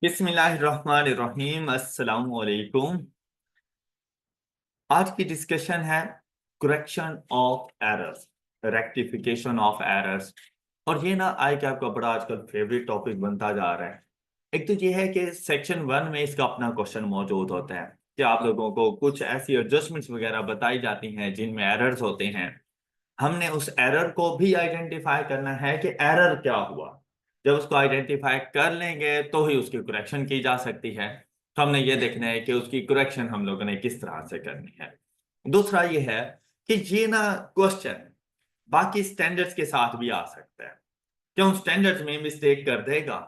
बिस्मिल्लाहिर्रहमानिर्रहीम अस्सलाम वालेकुम। आज की डिस्कशन है correction of errors, rectification of errors. और ये ना आई क्या आपका बड़ा आजकल फेवरेट टॉपिक बनता जा रहा है। एक तो ये है कि सेक्शन 1 में इसका अपना क्वेश्चन मौजूद होता है कि आप लोगों को कुछ ऐसी एडजस्टमेंट्स वगैरह बताई जाती हैं जिनमें एरर्स होते हैं। हमने उस एरर को भी आइडेंटिफाई करना है कि एरर क्या हुआ। जब उसको आइडेंटिफाई कर लेंगे तो ही उसकी करेक्शन की जा सकती है। तो हमने ये देखना है कि उसकी करेक्शन हम लोगों ने किस तरह से करनी है। दूसरा ये है कि ये ना क्वेश्चन बाकी स्टैंडर्ड्स के साथ भी आ सकता है कि उन स्टैंडर्ड्स में मिस्टेक कर देगा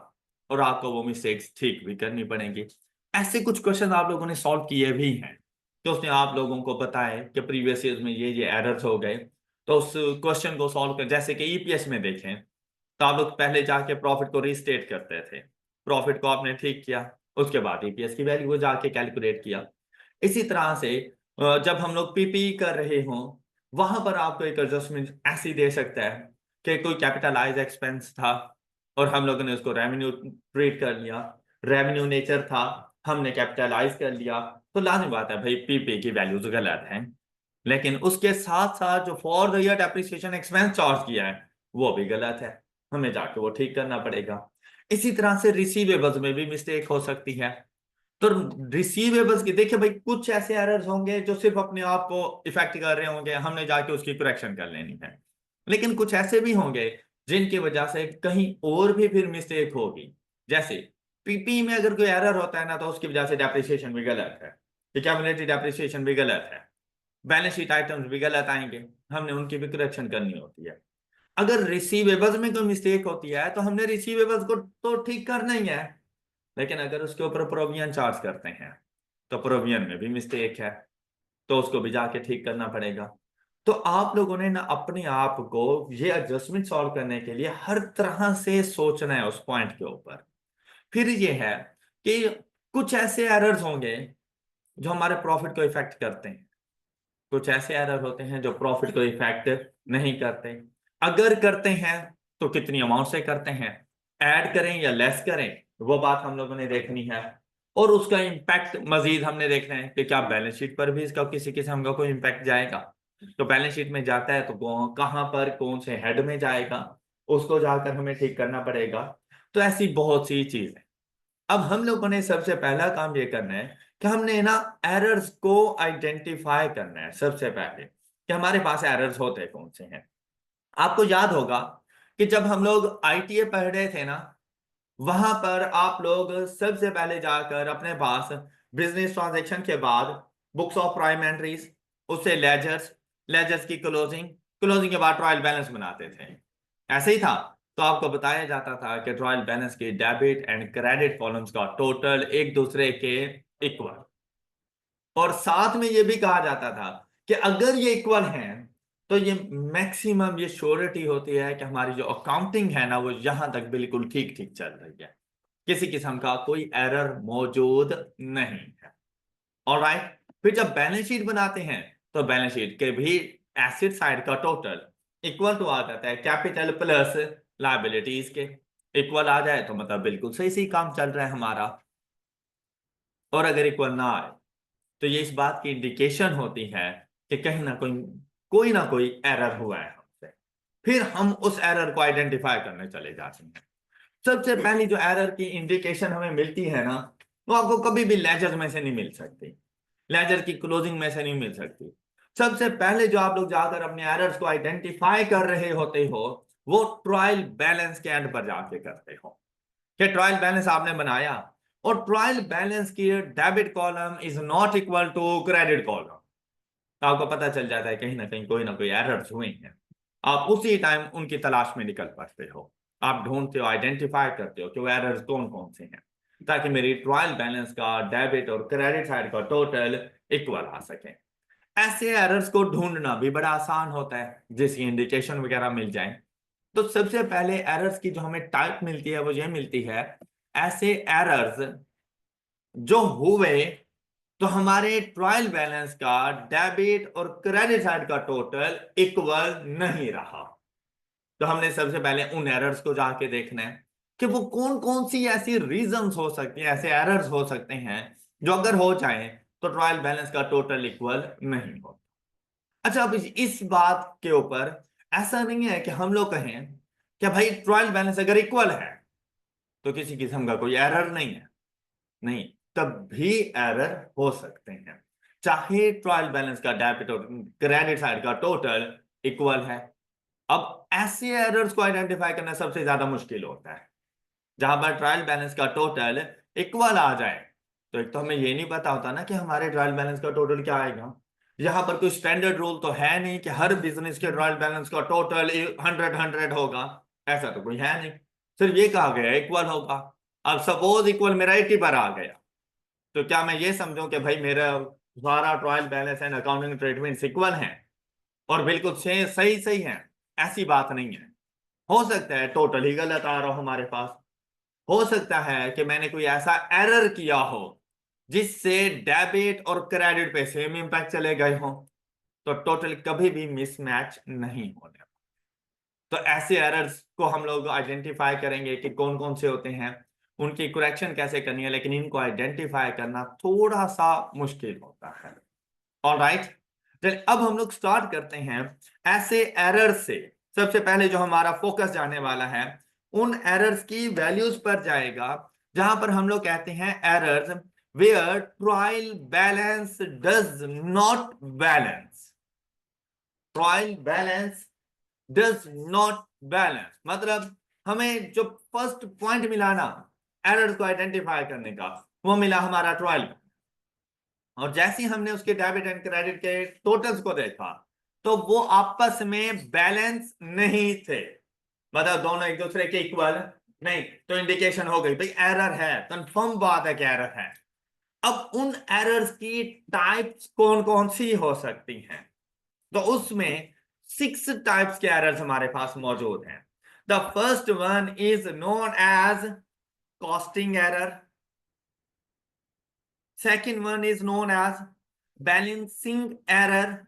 और आपको वो मिस्टेक्स ठीक भी करनी पड़ेंगी। ऐसे कुछ क्वेश्चन आप लोगों ने सॉल्व किए भी हैं तो उसने आप लोगों को पता है कि प्रीवियस ईयर में ये एरर्स हो गए। तो उस क्वेश्चन को सॉल्व कर, जैसे कि ईपीएस में देखें तो आप लोग पहले जाके प्रॉफिट को रीस्टेट करते थे। प्रॉफिट को आपने ठीक किया, उसके बाद ईपीएस की वैल्यू को जाके कैलकुलेट किया। इसी तरह से जब हम लोग पीपीई कर रहे हों वहां पर आपको एक एडजस्टमेंट ऐसी दे सकता है कि कोई कैपिटलाइज एक्सपेंस था और हम लोगों ने उसको रेवेन्यू ट्रीट कर लिया। रेवेन्यू नेचर था, हमने कैपिटलाइज कर लिया, तो लाजमी बात है भाई पीपीई की वैल्यूज गलत हैं। लेकिन उसके साथ साथ जो for the year depreciation expense charge किया है वो भी गलत है, हमें जाके वो ठीक करना पड़ेगा। इसी तरह से रिसीवेबल्स में भी मिस्टेक हो सकती है। तो रिसीवेबल्स की देखिए भाई कुछ ऐसे एरर्स होंगे जो सिर्फ अपने आप को इफेक्ट कर रहे होंगे, हमने जाके उसकी करेक्शन कर लेनी है। लेकिन कुछ ऐसे भी होंगे जिनकी वजह से कहीं और भी फिर मिस्टेक होगी। जैसे पीपी में अगर कोई एरर होता है ना तो उसकी वजह से डेप्रिसिएशन भी गलत है, क्यूमुलेटिव डेप्रिसिएशन भी गलत है, बैलेंस शीट आइटम्स भी गलत आएंगे, हमने उनकी भी करेक्शन करनी होती है। अगर रिसीवेबल्स में कोई मिस्टेक होती है तो हमने रिसीवेबल्स को तो ठीक करना ही है। लेकिन अगर उसके ऊपर प्रोविजन चार्ज करते हैं तो प्रोविजन में भी मिस्टेक है, तो उसको भी जाके ठीक करना पड़ेगा। तो आप लोगों ने ना अपने आप को ये एडजस्टमेंट सॉल्व करने के लिए हर तरह से सोचना है उस पॉइंट के ऊपर। फिर ये है कि कुछ ऐसे एरर्स होंगे जो हमारे प्रॉफिट को इफेक्ट करते हैं, कुछ ऐसे एरर होते हैं जो प्रॉफिट को इफेक्ट नहीं करते। अगर करते हैं तो कितनी अमाउंट से करते हैं, ऐड करें या लेस करें, वो बात हम लोगों ने देखनी है। और उसका इम्पैक्ट मजीद हमने देखना है कि क्या बैलेंस शीट पर भी इसका किसी किस्म का कोई इम्पैक्ट जाएगा। तो बैलेंस शीट में जाता है तो कहां पर कौन से हेड में जाएगा, उसको जाकर हमें ठीक करना पड़ेगा। तो ऐसी बहुत सी चीजें। अब हम लोगों ने सबसे पहला काम ये करना है कि हमने ना एरर्स को आइडेंटिफाई करना है सबसे पहले कि हमारे पास एरर्स होते कौन से हैं। आपको याद होगा कि जब हम लोग आईटीए पढ़ रहे थे ना, वहां पर आप लोग सबसे पहले जाकर अपने पास बिजनेस ट्रांजैक्शन के बाद बुक्स ऑफ प्राइम एंट्रीज, उससे लेजर्स, लेजर्स की क्लोजिंग, क्लोजिंग के बाद ट्रायल बैलेंस बनाते थे। ऐसे ही था। तो आपको बताया जाता था कि ट्रायल बैलेंस के डेबिट एंड क्रेडिट कॉलम्स का टोटल एक दूसरे के इक्वल, और साथ में यह भी कहा जाता था कि अगर ये इक्वल हैं तो ये मैक्सिमम ये श्योरिटी होती है कि हमारी जो अकाउंटिंग है ना वो यहां तक बिल्कुल ठीक ठीक चल रही है, किसी किस्म का कोई एरर मौजूद नहीं है। ऑलराइट, फिर जब बैलेंस शीट बनाते हैं तो बैलेंस शीट के भी एसेट साइड का टोटल इक्वल टू आ जाता है कैपिटल प्लस लायबिलिटीज के। इक्वल आ जाए तो मतलब बिल्कुल सही सही काम चल रहा है हमारा। और अगर इक्वल ना आए तो ये इस बात की इंडिकेशन होती है कि कहीं ना कोई एरर हुआ है हमसे। फिर हम उस एरर को आइडेंटिफाई करने चले जाते हैं। सबसे पहली जो एरर की इंडिकेशन हमें मिलती है ना, वो आपको कभी भी लेजर में से नहीं मिल सकती, लेजर की क्लोजिंग में से नहीं मिल सकती। सबसे पहले जो आप लोग जाकर अपने एरर्स को आइडेंटिफाई कर रहे होते हो वो ट्रायल बैलेंस के एंड पर जाके करते हो कि ट्रायल बैलेंस आपने बनाया और ट्रायल बैलेंस की debit column is not equal to credit column. तो आपको पता चल जाता है कहीं ना कोई एरर्स हुए हैं। आप उसी टाइम उनकी तलाश में निकल पड़ते हो, आप ढूंढते हो, आइडेंटिफाई करते हो कि वो एरर्स कौन कौन से हैं, ताकि मेरी ट्रायल बैलेंस का डेबिट और क्रेडिट साइड का टोटल इक्वल आ सके। ऐसे एरर्स को ढूंढना भी बड़ा आसान होता है जिसकी इंडिकेशन वगैरह मिल जाए। तो सबसे पहले एरर्स की जो हमें टाइप मिलती है वो ये मिलती है, ऐसे एरर्स जो हुए तो हमारे ट्रायल बैलेंस का डेबिट और क्रेडिट साइड का टोटल इक्वल नहीं रहा। तो हमने सबसे पहले उन एरर्स को जाके देखना है। कि वो कौन कौन सी ऐसी रीजंस हो सकती हैं, ऐसे एरर्स हो सकते हैं जो अगर हो जाए तो ट्रायल बैलेंस का टोटल इक्वल नहीं हो। अच्छा, अब इस बात के ऊपर ऐसा नहीं है कि हम लोग कहें कि भाई ट्रायल बैलेंस अगर इक्वल है तो किसी किस्म का कोई एरर नहीं है। नहीं, तब भी एरर हो सकते हैं, चाहे ट्रायल बैलेंस का डेबिट और क्रेडिट साइड का टोटल इक्वल है। अब ऐसे एरर्स को आइडेंटिफाई करना सबसे ज्यादा मुश्किल होता है जहां पर ट्रायल बैलेंस का टोटल इक्वल आ जाए। तो एक तो हमें ये नहीं पता होता ना कि हमारे ट्रायल बैलेंस का टोटल क्या आएगा। यहाँ पर कोई स्टैंडर्ड रूल तो है नहीं कि हर बिजनेस के ट्रायल बैलेंस का टोटल 100 होगा, ऐसा तो कोई है नहीं। सिर्फ ये कहा गया इक्वल होगा। अब सपोज इक्वल मेरा 80 पर आ गया, तो क्या मैं ये समझूं कि भाई मेरा सारा trial balance and accounting treatment equal है और बिल्कुल सही सही है? ऐसी बात नहीं है। हो सकता है टोटल ही गलत आ रहा हो हमारे पास, हो सकता है कि मैंने कोई ऐसा एरर किया हो जिससे डेबिट और क्रेडिट पे सेम इंपैक्ट चले गए हो, तो टोटल कभी भी मिसमैच नहीं होने। तो ऐसे एरर्स को हम लोग आइडेंटिफाई करेंगे कि कौन कौन से होते हैं, उनकी करेक्शन कैसे करनी है, लेकिन इनको आइडेंटिफाई करना थोड़ा सा मुश्किल होता है। ऑलराइट, चलिए अब हम लोग स्टार्ट करते हैं ऐसे एरर्स से। सबसे पहले जो हमारा फोकस जाने वाला है उन एरर्स की वैल्यूज पर जाएगा, जहां पर हम लोग कहते हैं errors where trial balance does not balance. Trial balance does not balance मतलब हमें जो फर्स्ट पॉइंट मिला ना एरर्स को आइडेंटिफाई करने का, वो मिला हमारा ट्रायल। और जैसे ही हमने उसके डेबिट एंड क्रेडिट के टोटल्स को देखा तो वो आपस में बैलेंस नहीं थे, मतलब दोनों एक दूसरे के इक्वल नहीं। तो इंडिकेशन हो गई भाई एरर है, कंफर्म बात है कि एरर है। अब उन एरर्स की टाइप्स कौन कौन सी हो सकती हैं, तो उसमें 6 टाइप्स के एरर्स हमारे पास मौजूद हैं। The first one is known as costing error. Second one is known as balancing error.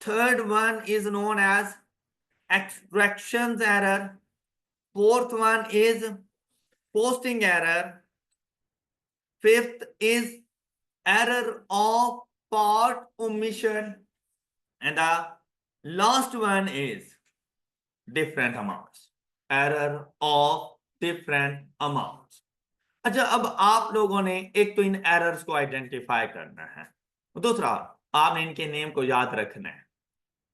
Third one is known as extractions error. Fourth one is posting error. Fifth is error of part omission. And the last one is different amounts. Error of different amounts. अच्छा, अब आप लोगों ने एक तो इन errors को identify करना है, दूसरा आपने इनके नेम को याद रखना है।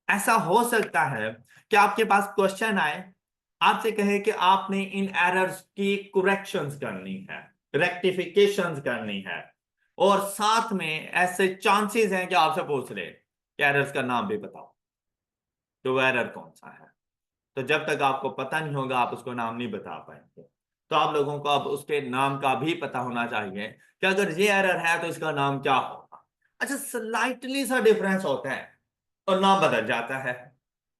ऐसा हो सकता है कि आपके पास क्वेश्चन आए, आपसे कहे कि आपने इन एरर्स की करेक्शंस करनी है, रेक्टिफिकेशंस करनी है, और साथ में ऐसे चांसेस हैं कि आपसे पूछ ले कि एरर्स का नाम भी बताओ, तो एरर कौन सा है। तो जब तक आपको पता नहीं होगा आप उसको नाम नहीं बता पाएंगे। तो आप लोगों को अब उसके नाम का भी पता होना चाहिए कि अगर ये एरर है तो इसका नाम क्या होगा। अच्छा, स्लाइटली सा डिफरेंस होता है और नाम बदल जाता है,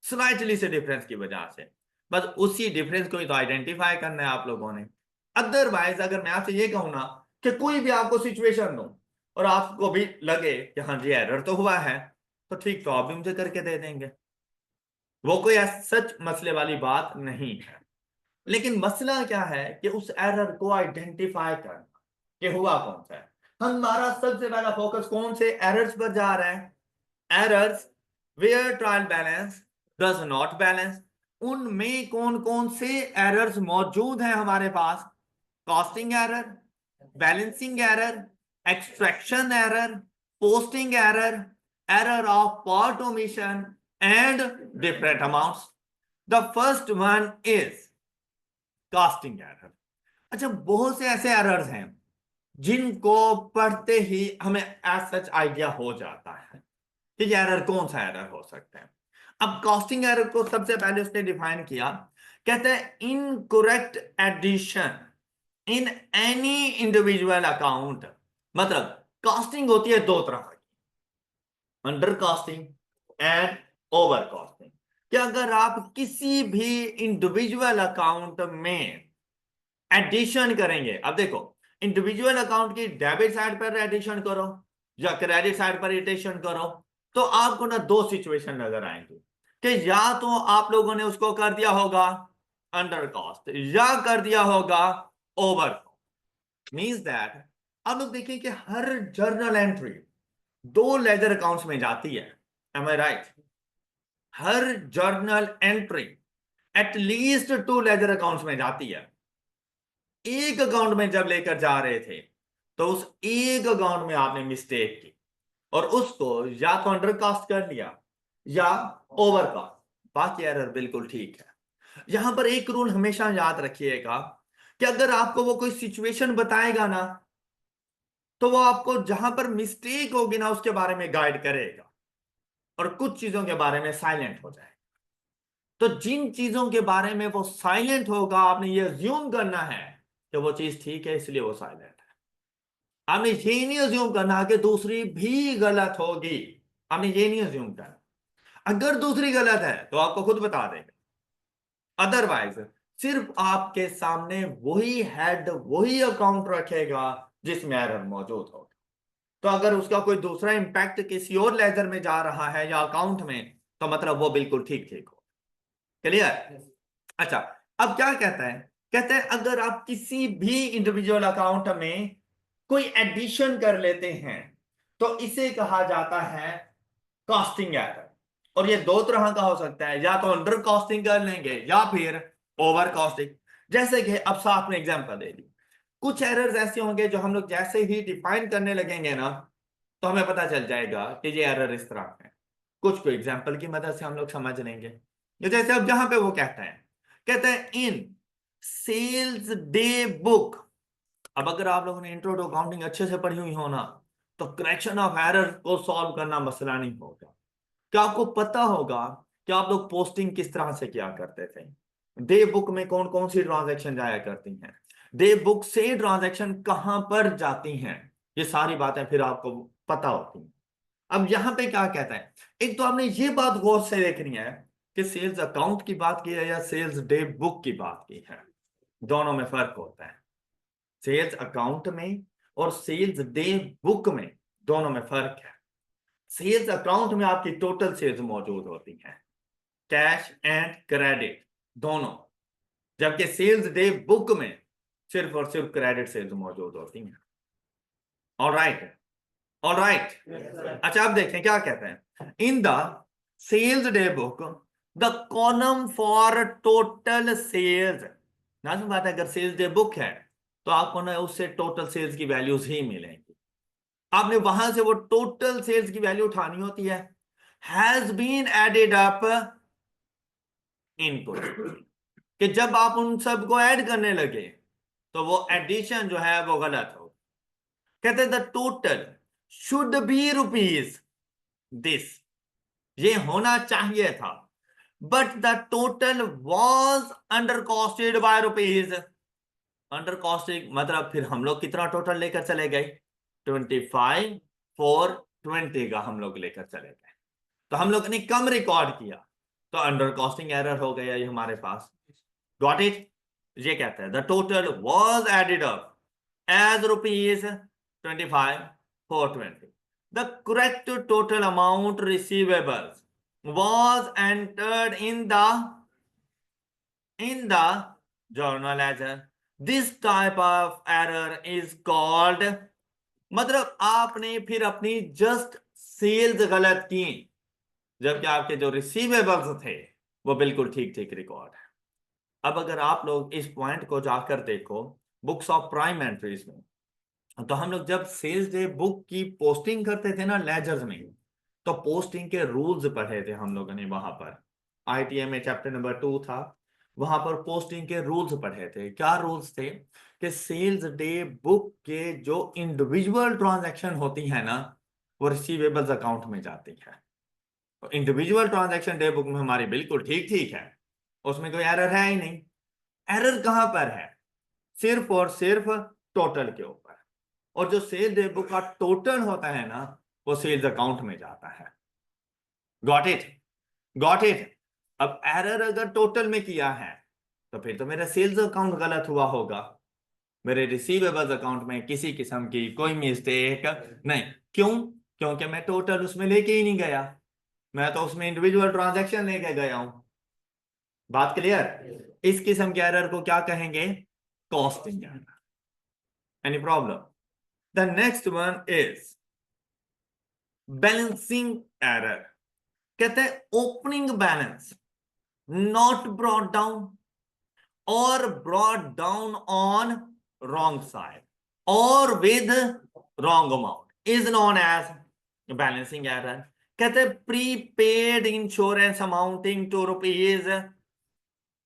स्लाइटली से डिफरेंस की वजह से। बस उसी डिफरेंस को ही तो आइडेंटिफाई करना है आप लोगों ने। अदरवाइज अगर मैं आपसे ये कहूं ना कि कोई भी आपको सिचुएशन दो और आपको भी लगे कि हाँ जी एरर तो हुआ है, तो ठीक, तो आप भी मुझे करके दे देंगे, वो कोई सच मसले वाली बात नहीं है। लेकिन मसला क्या है कि उस एरर को आइडेंटिफाई करना कि हुआ कौन सा है। हमारा सबसे पहला फोकस कौन से एरर्स पर जा रहा है, errors where trial balance does not balance. उनमें कौन कौन से एरर्स मौजूद हैं हमारे पास, costing error, balancing error, extraction error, posting error, error of part omission and different amounts. The first one is casting error. अच्छा, बहुत से ऐसे एरर्स हैं जिनको पढ़ते ही हमें एज सच आइडिया हो जाता है कि ये एरर कौन सा एरर हो सकता है। अब कॉस्टिंग एरर को सबसे पहले उसने डिफाइन किया, कहते हैं incorrect addition in any individual account. मतलब कॉस्टिंग होती है दो तरह की, under costing and over costing. कि अगर आप किसी भी इंडिविजुअल अकाउंट में एडिशन करेंगे, अब देखो इंडिविजुअल अकाउंट की डेबिट साइड पर एडिशन करो या क्रेडिट साइड पर एडिशन करो, तो आपको ना दो सिचुएशन नजर आएंगे कि या तो आप लोगों ने उसको कर दिया होगा अंडर कॉस्ट या कर दिया होगा ओवर कॉस्ट। मींस दैट आप लोग देखें कि हर जर्नल एंट्री 2 लेजर अकाउंट्स में जाती है। Am I right? हर journal entry at least 2 ledger accounts में जाती है। एक अकाउंट में जब लेकर जा रहे थे तो उस एक अकाउंट में आपने मिस्टेक की और उसको या तो अंडर कास्ट कर लिया या ओवर कास्ट, बाकी एरर बिल्कुल ठीक है। यहां पर एक रूल हमेशा याद रखिएगा कि अगर आपको वो कोई सिचुएशन बताएगा ना तो वो आपको जहां पर मिस्टेक होगी ना उसके बारे में गाइड करेगा और कुछ चीजों के बारे में साइलेंट हो जाएगा। तो जिन चीजों के बारे में वो साइलेंट होगा आपने ये अज्यूम करना है कि वो चीज ठीक है इसलिए वो साइलेंट है। आपने ये नहीं अज्यूम करना कि दूसरी भी गलत होगी। आपने ये नहीं अज्यूम करना। अगर दूसरी गलत है तो आपको खुद बता देगा। अदरवाइज सिर्फ आपके सामने वही हेड वही अकाउंट रखेगा जिसमें एरर मौजूद होगा। तो अगर उसका कोई दूसरा इंपैक्ट किसी और लेजर में जा रहा है या अकाउंट में तो मतलब वो बिल्कुल ठीक ठीक हो। क्लियर? अच्छा, अब क्या कहता है? कहते हैं अगर आप किसी भी इंडिविजुअल अकाउंट में कोई एडिशन कर लेते हैं तो इसे कहा जाता है कॉस्टिंग एरर। और ये 2 तरह का हो सकता है, या तो अंडर कॉस्टिंग कर लेंगे या फिर ओवर कॉस्टिंग। जैसे कि अब साथ में एग्जांपल दे दी, कुछ एरर्स ऐसे होंगे जो हम लोग जैसे ही डिफाइन करने लगेंगे ना तो हमें पता चल जाएगा कि ये एरर इस तरह है। कुछ को एग्जांपल की मदद से हम लोग समझ लेंगे। जैसे अब जहां पे वो कहते हैं इन सेल्स डे बुक। अब अगर आप लोगों ने इंट्रो टू अकाउंटिंग अच्छे से पढ़ी हुई हो ना तो करेक्शन ऑफ एरर को सॉल्व करना मसला नहीं होगा। क्या आपको पता होगा कि आप लोग पोस्टिंग किस तरह से किया करते थे? डे बुक में कौन कौन सी ट्रांजैक्शन जाया करती हैं, डे बुक से ट्रांजैक्शन कहां पर जाती हैं, ये सारी बातें फिर आपको पता होती हैं। अब यहां पे क्या कहता है, एक तो आपने ये बात गौर से देखनी है कि सेल्स अकाउंट की बात की है या सेल्स डे बुक की बात की है। दोनों में फर्क होता है। सेल्स अकाउंट में और सेल्स डे बुक में दोनों में फर्क है। सेल्स अकाउंट में आपकी टोटल सेल्स मौजूद होती हैं, कैश एंड क्रेडिट दोनों, जबकि सेल्स डे बुक में सिर्फ और सिर्फ क्रेडिट सेल्स मौजूद होती हैं। Alright, alright. अच्छा अब देखें क्या कहते हैं, in the sales day book the column for total sales. ना बात है, अगर सेल्स डे बुक है तो आपको ना उससे टोटल सेल्स की वैल्यूज ही मिलेंगी। आपने वहां से वो टोटल सेल्स की वैल्यू उठानी होती है। Has been added up input, कि जब आप उन सबको ऐड करने लगे तो वो एडिशन जो है वो गलत हो। कहते हैं the total should be rupees this, ये होना चाहिए था, but the total was under costed by rupees. Under costed मतलब फिर हम लोग कितना टोटल लेकर चले गए, 25 4 20 का हम लोग लेकर चले गए, तो हम लोग ने कम रिकॉर्ड किया तो अंडर कॉस्टिंग एरर हो गया ये हमारे पास। Got it? ये कहते हैं the total was added up as rupees 25 420, the correct total amount receivables was entered in the journal ledger. This type of error is called, मतलब आपने फिर अपनी जस्ट सेल्स गलत की जबकि आपके जो रिसीवेबल्स थे वो बिल्कुल ठीक ठीक रिकॉर्ड है। अब अगर आप लोग इस पॉइंट को जाकर देखो बुक्स ऑफ प्राइम एंट्रीज में, तो हम लोग जब सेल्स डे बुक की पोस्टिंग करते थे ना लेजर्स में, तो पोस्टिंग के रूल्स पढ़े थे हम लोगों ने। वहां पर आईटीएम में चैप्टर नंबर 2 था, वहां पर पोस्टिंग के रूल्स पढ़े थे। क्या रूल्स थे कि सेल्स डे बुक के जो इंडिविजुअल ट्रांजैक्शन होती है ना वो रिसीवेबल्स अकाउंट में जाती है। तो इंडिविजुअल ट्रांजैक्शन डे बुक में हमारी बिल्कुल ठीक ठीक है, उसमें कोई एरर है ही नहीं। एरर कहां पर है? सिर्फ और सिर्फ टोटल के ऊपर। और जो सेल्स डे बुक का टोटल होता है ना वो सेल्स अकाउंट में जाता है। Got it? Got it? अब एरर अगर टोटल में किया है तो फिर तो मेरा सेल्स अकाउंट गलत हुआ होगा, मेरे रिसीवेबल्स अकाउंट में किसी किस्म की कोई मिस्टेक नहीं। क्यों? क्योंकि मैं टोटल उसमें लेके ही नहीं गया, मैं तो उसमें इंडिविजुअल ट्रांजैक्शन लेके गया हूं। बात क्लियर? इस किस्म के एरर को क्या कहेंगे? Costing error. Any problem? The next one is balancing error. कहते हैं opening balance not brought down और brought down on wrong side और with wrong amount is known as balancing error. कहते हैं prepaid insurance amounting to rupees,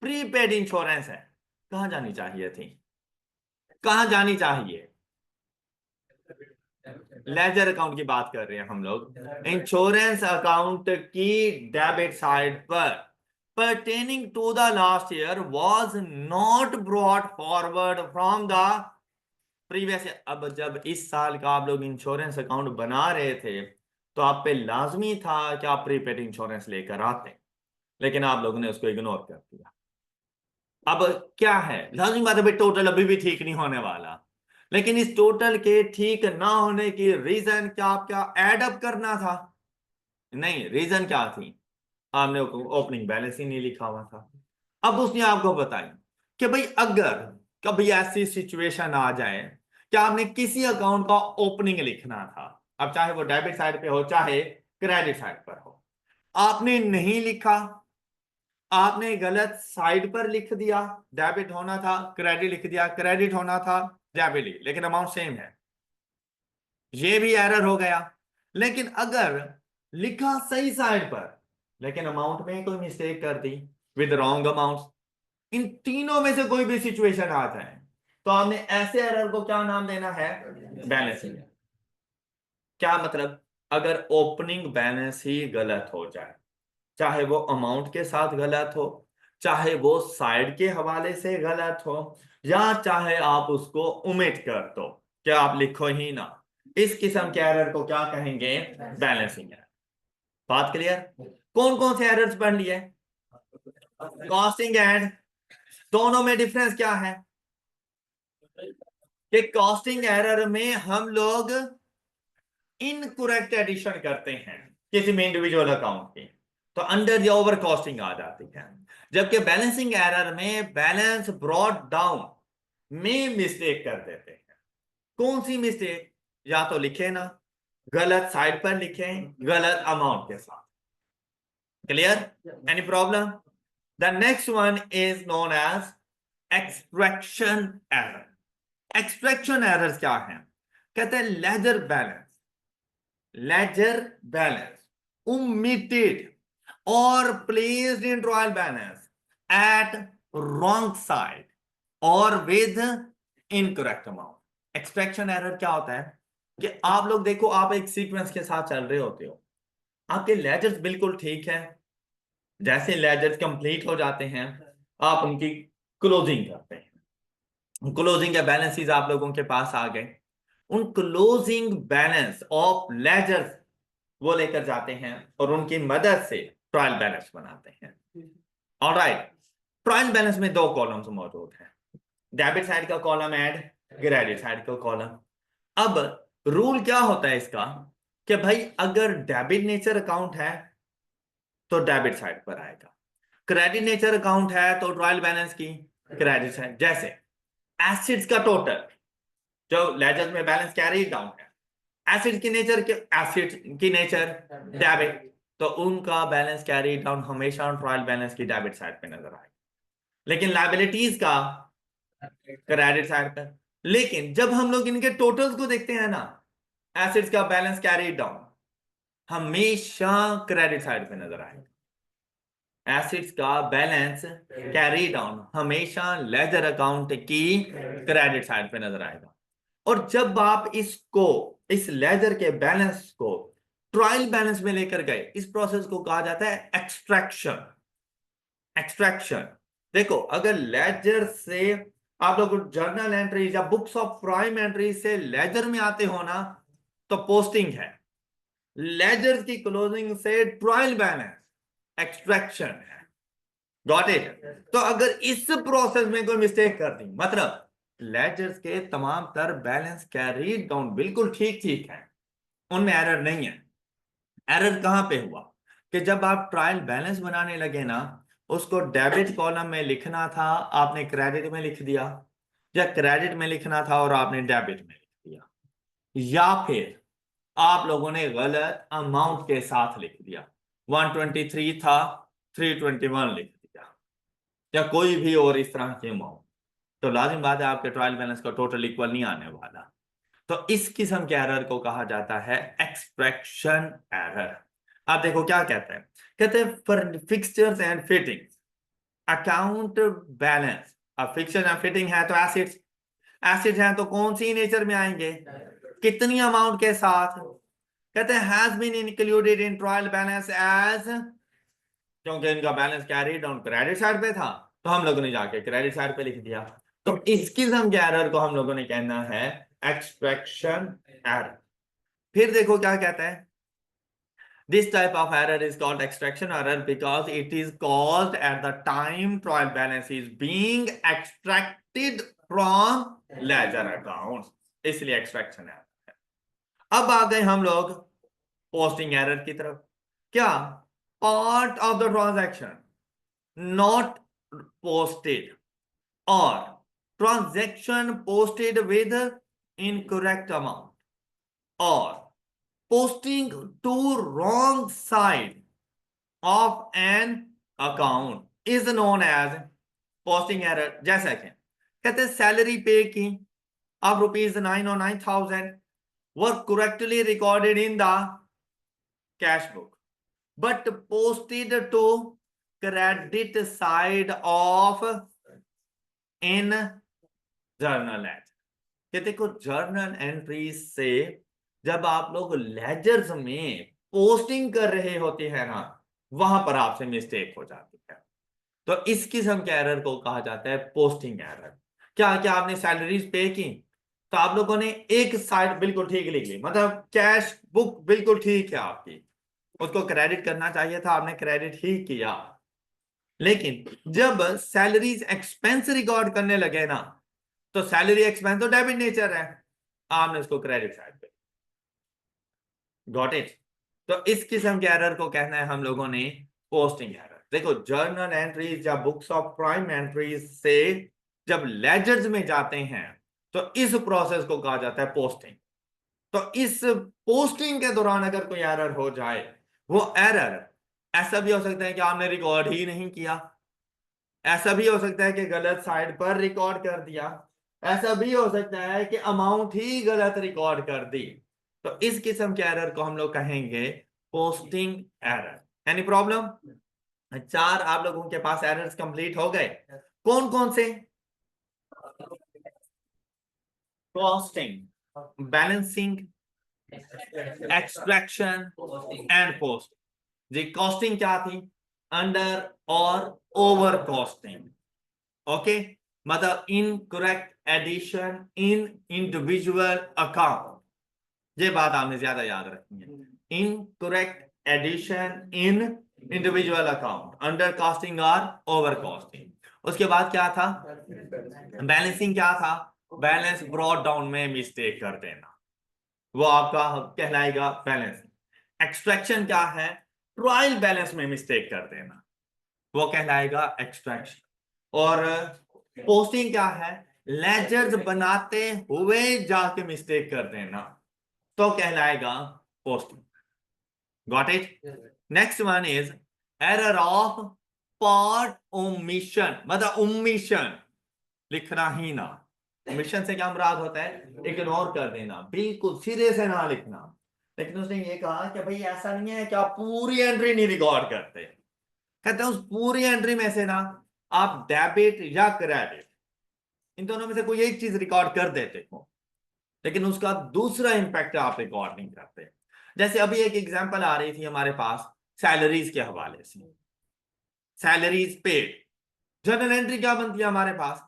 prepaid insurance है, कहां जानी चाहिए थी? कहां जानी चाहिए? लेजर अकाउंट की बात कर रहे हैं हम लोग। इंश्योरेंस अकाउंट की डेबिट साइड पर pertaining to the last year was not brought forward from the previous year। अब जब इस साल का आप लोग इंश्योरेंस अकाउंट बना रहे थे तो आप पे लाजमी था कि आप प्रीपेड इंश्योरेंस लेकर आते, लेकिन आप लोगों ने उसको इग्नोर कर दिया। अब क्या है, लाजमी बात है भाई, टोटल अभी भी ठीक नहीं होने वाला, लेकिन इस टोटल के ठीक ना होने की रीजन क्या? आपका एड अप करना था? नहीं, रीजन क्या थी? आपने ओपनिंग बैलेंस ही नहीं लिखा हुआ था। अब उसने आपको बताया कि भाई अगर कभी ऐसी सिचुएशन आ जाए कि आपने किसी अकाउंट का ओपनिंग लिखना था, अब चाहे वो डेबिट साइड पे हो चाहे क्रेडिट साइड पर हो, आपने नहीं लिखा, आपने गलत साइड पर लिख दिया, डेबिट होना था क्रेडिट लिख दिया, क्रेडिट होना था डेबिट, लेकिन अमाउंट सेम है, ये भी एरर हो गया। लेकिन अगर लिखा सही साइड पर लेकिन अमाउंट में कोई मिस्टेक कर दी विद रॉन्ग अमाउंट, इन तीनों में से कोई भी सिचुएशन आ जाए तो आपने ऐसे एरर को क्या नाम देना है? बैलेंसिंग। क्या मतलब? अगर ओपनिंग बैलेंस ही गलत हो जाए, चाहे वो अमाउंट के साथ गलत हो, चाहे वो साइड के हवाले से गलत हो, या चाहे आप उसको ओमिट कर दो, क्या आप लिखो ही ना, इस किस्म के एरर को क्या कहेंगे? Balancing error. बात क्लियर? कौन कौन से एरर्स पढ़ लिए? कॉस्टिंग एंड, दोनों में डिफरेंस क्या है? कि कॉस्टिंग एरर में हम लोग इनकरेक्ट एडिशन करते हैं किसी भी इंडिविजुअल अकाउंट की, तो अंडर या ओवर कॉस्टिंग आ जाती है। जबकि बैलेंसिंग एरर में बैलेंस ब्रॉट डाउन में मिस्टेक कर देते हैं। कौन सी मिस्टेक? या तो लिखे ना, गलत साइड पर लिखे, गलत अमाउंट के साथ। Clear? Any problem? The next one is known as extraction error. Extraction errors क्या है? कहते हैं ledger balance, ledger balance omitted or placed in trial balance at wrong side or with incorrect amount। Extraction error क्या होता है कि आप लोग देखो, आप एक सीक्वेंस के साथ चल रहे होते हो, आपके लेजर्स बिल्कुल ठीक है, जैसे लेजर्स कंप्लीट हो जाते हैं आप उनकी क्लोजिंग करते हैं, क्लोजिंग या बैलेंसेस आप लोगों के पास आ गए, उन क्लोजिंग बैलेंस ऑफ लेजर्स वो लेकर जाते हैं और उनकी मदद से ट्रायल बैलेंस बनाते हैं। ऑलराइट, ट्रायल बैलेंस में दो कॉलम्स मौजूद हैं, डेबिट साइड का कॉलम एंड क्रेडिट साइड का कॉलम। अब रूल क्या होता है इसका कि भाई अगर डेबिट नेचर अकाउंट है तो डेबिट साइड पर आएगा, क्रेडिट नेचर अकाउंट है तो ट्रायल बैलेंस की क्रेडिट साइड। जैसे एसिड्स का टोटल जो लेजर में बैलेंस कैरी डाउन है, एसिड की नेचर के एसिड की नेचर डेबिट, तो उनका बैलेंस कैरी डाउन हमेशा ट्रायल बैलेंस की डेबिट साइड पे नजर आएगा, लेकिन लायबिलिटीज का क्रेडिट साइड पर। लेकिन जब हम लोग इनके टोटल्स को देखते हैं ना, एसिड्स का बैलेंस कैरी डाउन हमेशा क्रेडिट साइड पे नजर आएगा, एसिड्स का बैलेंस कैरी डाउन हमेशा लेजर अकाउंट की क्रेडिट साइड पे नजर आएगा। और जब आप इसको, इस लेजर के बैलेंस को ट्रायल बैलेंस में लेकर गए, इस प्रोसेस को कहा जाता है एक्सट्रैक्शन। एक्सट्रैक्शन, देखो अगर लेजर से आप लोग जर्नल एंट्रीज या बुक्स ऑफ प्राइम एंट्री से लेजर में आते हो ना, तो पोस्टिंग है, लेजर की क्लोजिंग से ट्रायल बैलेंस एक्सट्रैक्शन है। Got it? तो अगर इस प्रोसेस में कोई मिस्टेक कर दी, मतलब लेजर्स के तमाम तर बैलेंस कैरी डाउन बिल्कुल ठीक ठीक है, उनमें एरर नहीं है। एरर कहां पे हुआ कि जब आप ट्रायल बैलेंस बनाने लगे ना, उसको डेबिट कॉलम में लिखना था, आपने क्रेडिट में लिख दिया, या क्रेडिट में लिखना था और आपने डेबिट में लिख दिया, या फिर आप लोगों ने गलत अमाउंट के साथ लिख दिया, 123 था 321 लिख दिया, या कोई भी और इस तरह के अमाउंट, तो लाजिम बात है आपके ट्रायल बैलेंस का टोटल इक्वल नहीं आने वाला। तो इस किस्म के एरर को कहा जाता है एक्सट्रैक्शन एरर। आप देखो क्या कहते हैं, कहते हैं for fixtures and fittings account balance. अब फिक्सचर एंड फिटिंग है तो एसिड्स, एसिड्स हैं तो कौन सी नेचर में आएंगे, कितनी अमाउंट के साथ, कहते हैं has been included in trial balance as, क्योंकि इनका balance carried on credit side पे था तो हम लोगों ने जाके क्रेडिट साइड पे लिख दिया। तो इस किस्म के एरर को हम लोगों ने कहना है एक्सट्रैक्शन एरर। फिर देखो क्या कहता है, this type of error is called extraction error because it is caused at the time trial balance is being extracted from ledger accounts, इसलिए एक्सट्रैक्शन एरर है। अब आ गए हम लोग पोस्टिंग एरर की तरफ। क्या, part of the transaction not posted or transaction posted with incorrect amount or posting to wrong side of an account is known as posting error। जैसा कि कहते हैं सैलरी पे की of ₹9 or 9,000 were correctly recorded in the cash book but posted to credit side of in journal entry। कि देखो journal entry से जब आप लोग लेजर्स में पोस्टिंग कर रहे होते हैं ना, वहां पर आपसे मिस्टेक हो जाती है। तो इस किस्म के एरर को कहा जाता है पोस्टिंग एरर। क्या क्या आपने सैलरीज पे की तो आप लोगों ने एक साइड बिल्कुल ठीक लिख ली, मतलब कैश बुक बिल्कुल ठीक है आपकी, उसको क्रेडिट करना चाहिए था, आपने क्रेडिट ही किया, लेकिन जब सैलरीज एक्सपेंस रिकॉर्ड करने लगे ना तो सैलरी एक्सपेंस तो डेबिट नेचर है, आपने उसको क्रेडिट साइड पे, गॉट इट। तो इस किस्म के एरर को कहना है हम लोगों ने पोस्टिंग एरर। देखो जर्नल एंट्रीज या बुक्स ऑफ प्राइम एंट्रीज से जब लेजर्स में जाते हैं तो इस प्रोसेस को कहा जाता है पोस्टिंग। तो इस पोस्टिंग के दौरान अगर कोई एरर हो जाए, वो एरर ऐसा भी हो सकता है कि आपने रिकॉर्ड ही नहीं किया, ऐसा भी हो सकता है कि गलत साइड पर रिकॉर्ड कर दिया, ऐसा भी हो सकता है कि अमाउंट ही गलत रिकॉर्ड कर दी। तो इस किस्म के एरर को हम लोग कहेंगे पोस्टिंग एरर। Any problem? 4 आप लोगों के पास एरर्स कंप्लीट हो गए। कौन कौन से? Posting, balancing, extraction and post. जी कॉस्टिंग क्या थी? अंडर और ओवर कॉस्टिंग। ओके, मतलब incorrect addition in individual account, ये बात आपने ज्यादा याद रखनी है। Incorrect addition in individual account, under costing और ओवर कॉस्टिंग। उसके बाद क्या था? बैलेंसिंग क्या था? बैलेंस ब्रॉट डाउन में मिस्टेक कर देना, वो आपका कहलाएगा बैलेंसिंग। एक्सट्रैक्शन क्या है? ट्रायल बैलेंस में मिस्टेक कर देना, वो कहलाएगा एक्सट्रैक्शन। और पोस्टिंग क्या है? लेजर्स बनाते हुए जाके मिस्टेक कर देना, तो कहलाएगा posting. Got it? Next one is error of part omission, मतलब ओमिशन लिखना ही ना। ओमिशन से क्या मुराद होता है? इग्नोर कर देना, बिल्कुल सिरे से ना लिखना। लेकिन उसने ये कहा कि भाई ऐसा नहीं है कि आप पूरी एंट्री नहीं रिकॉर्ड करते, कहते हैं उस पूरी एंट्री में से ना आप डेबिट या क्रेडिट, इन दोनों में से कोई एक चीज रिकॉर्ड कर देते हो, लेकिन उसका दूसरा इंपैक्ट आप रिकॉर्ड नहीं करते। जैसे अभी एक एग्जांपल आ रही थी हमारे पास सैलरीज के हवाले से, सैलरीज पेड, जर्नल एंट्री क्या बनती है हमारे पास?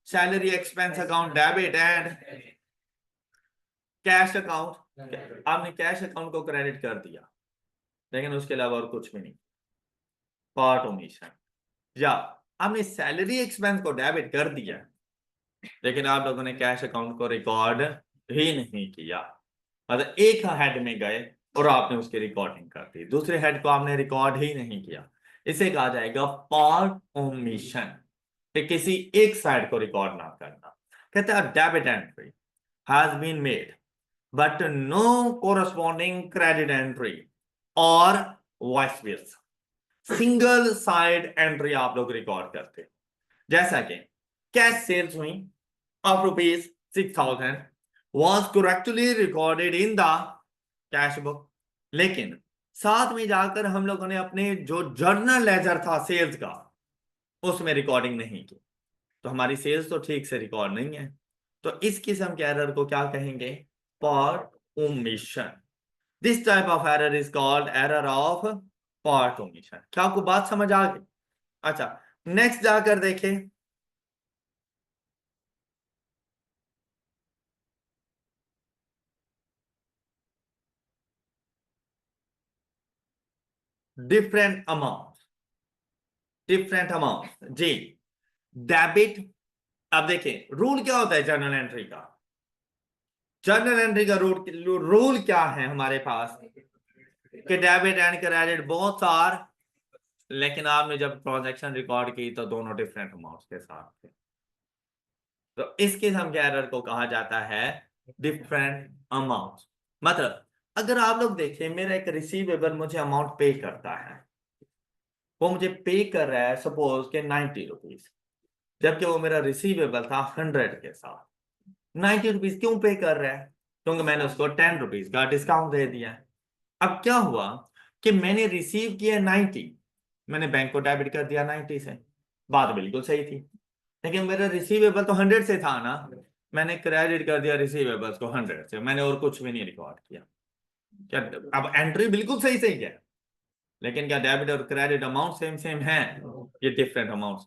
Salary expense account debit and cash account. आपने कैश अकाउंट को क्रेडिट कर दिया, लेकिन उसके अलावा और कुछ भी नहीं, पार्ट ओमिशन। या आपने सैलरी एक्सपेंस को डेबिट कर दिया, लेकिन आप लोगों ने कैश अकाउंट को रिकॉर्ड ही नहीं किया, मतलब एक हेड में गए और आपने उसकी रिकॉर्डिंग कर दी, दूसरे हेड को आपने रिकॉर्ड ही नहीं किया। इसे कहा जाएगा पार्ट ओमिशन, किसी एक साइड को रिकॉर्ड ना करना। कहते हैं debit entry has been made but no corresponding credit entry और vice versa, single side entry आप लोग रिकॉर्ड करते हैं। जैसा कि कैश सेल्स हुई of rupees 6,000 was correctly recorded in the cash book, लेकिन साथ में जाकर हम लोगों ने अपने जो जर्नल लेजर था सेल्स का उसमें रिकॉर्डिंग नहीं की, तो हमारी सेल्स तो ठीक से रिकॉर्ड नहीं है। तो इस किस्म के एरर को क्या कहेंगे? Part omission. This type of error is called error of part omission. क्या आपको बात समझ आ गई? अच्छा, नेक्स्ट जाकर देखें। डिफरेंट अमाउंट, डिफरेंट अमाउंट जी। डेबिट, अब देखें रूल क्या होता है जर्नल एंट्री का। जर्नल एंट्री का रूल क्या है हमारे पास कि debit and credit both are, लेकिन आपने जब ट्रांजैक्शन रिकॉर्ड की तो दोनों डिफरेंट अमाउंट्स के साथ थे। तो इस किस्म के एरर को कहा जाता है डिफरेंट अमाउंट। मतलब अगर आप लोग देखें, मेरा एक रिसीवेबल मुझे अमाउंट पे करता है, वो मुझे पे कर रहा है सपोज के 90 रुपीज, जबकि वो मेरा रिसीवेबल था 100 के साथ। 90 रुपीज क्यों पे कर रहा है? क्योंकि मैंने उसको 10 रुपीज का डिस्काउंट दे दिया। अब क्या हुआ कि मैंने रिसीव किया 90, मैंने बैंक को डेबिट कर दिया 90 से, बात बिल्कुल सही थी, लेकिन मेरा रिसीवेबल तो 100 से था ना, मैंने क्रेडिट कर दिया रिसीवेबल्स को 100 से, मैंने और कुछ भी नहीं रिकॉर्ड किया। क्या अब एंट्री बिल्कुल सही सही है, लेकिन क्या डेबिट और क्रेडिट अमाउंट सेम सेम है? ये डिफरेंट अमाउंट्स।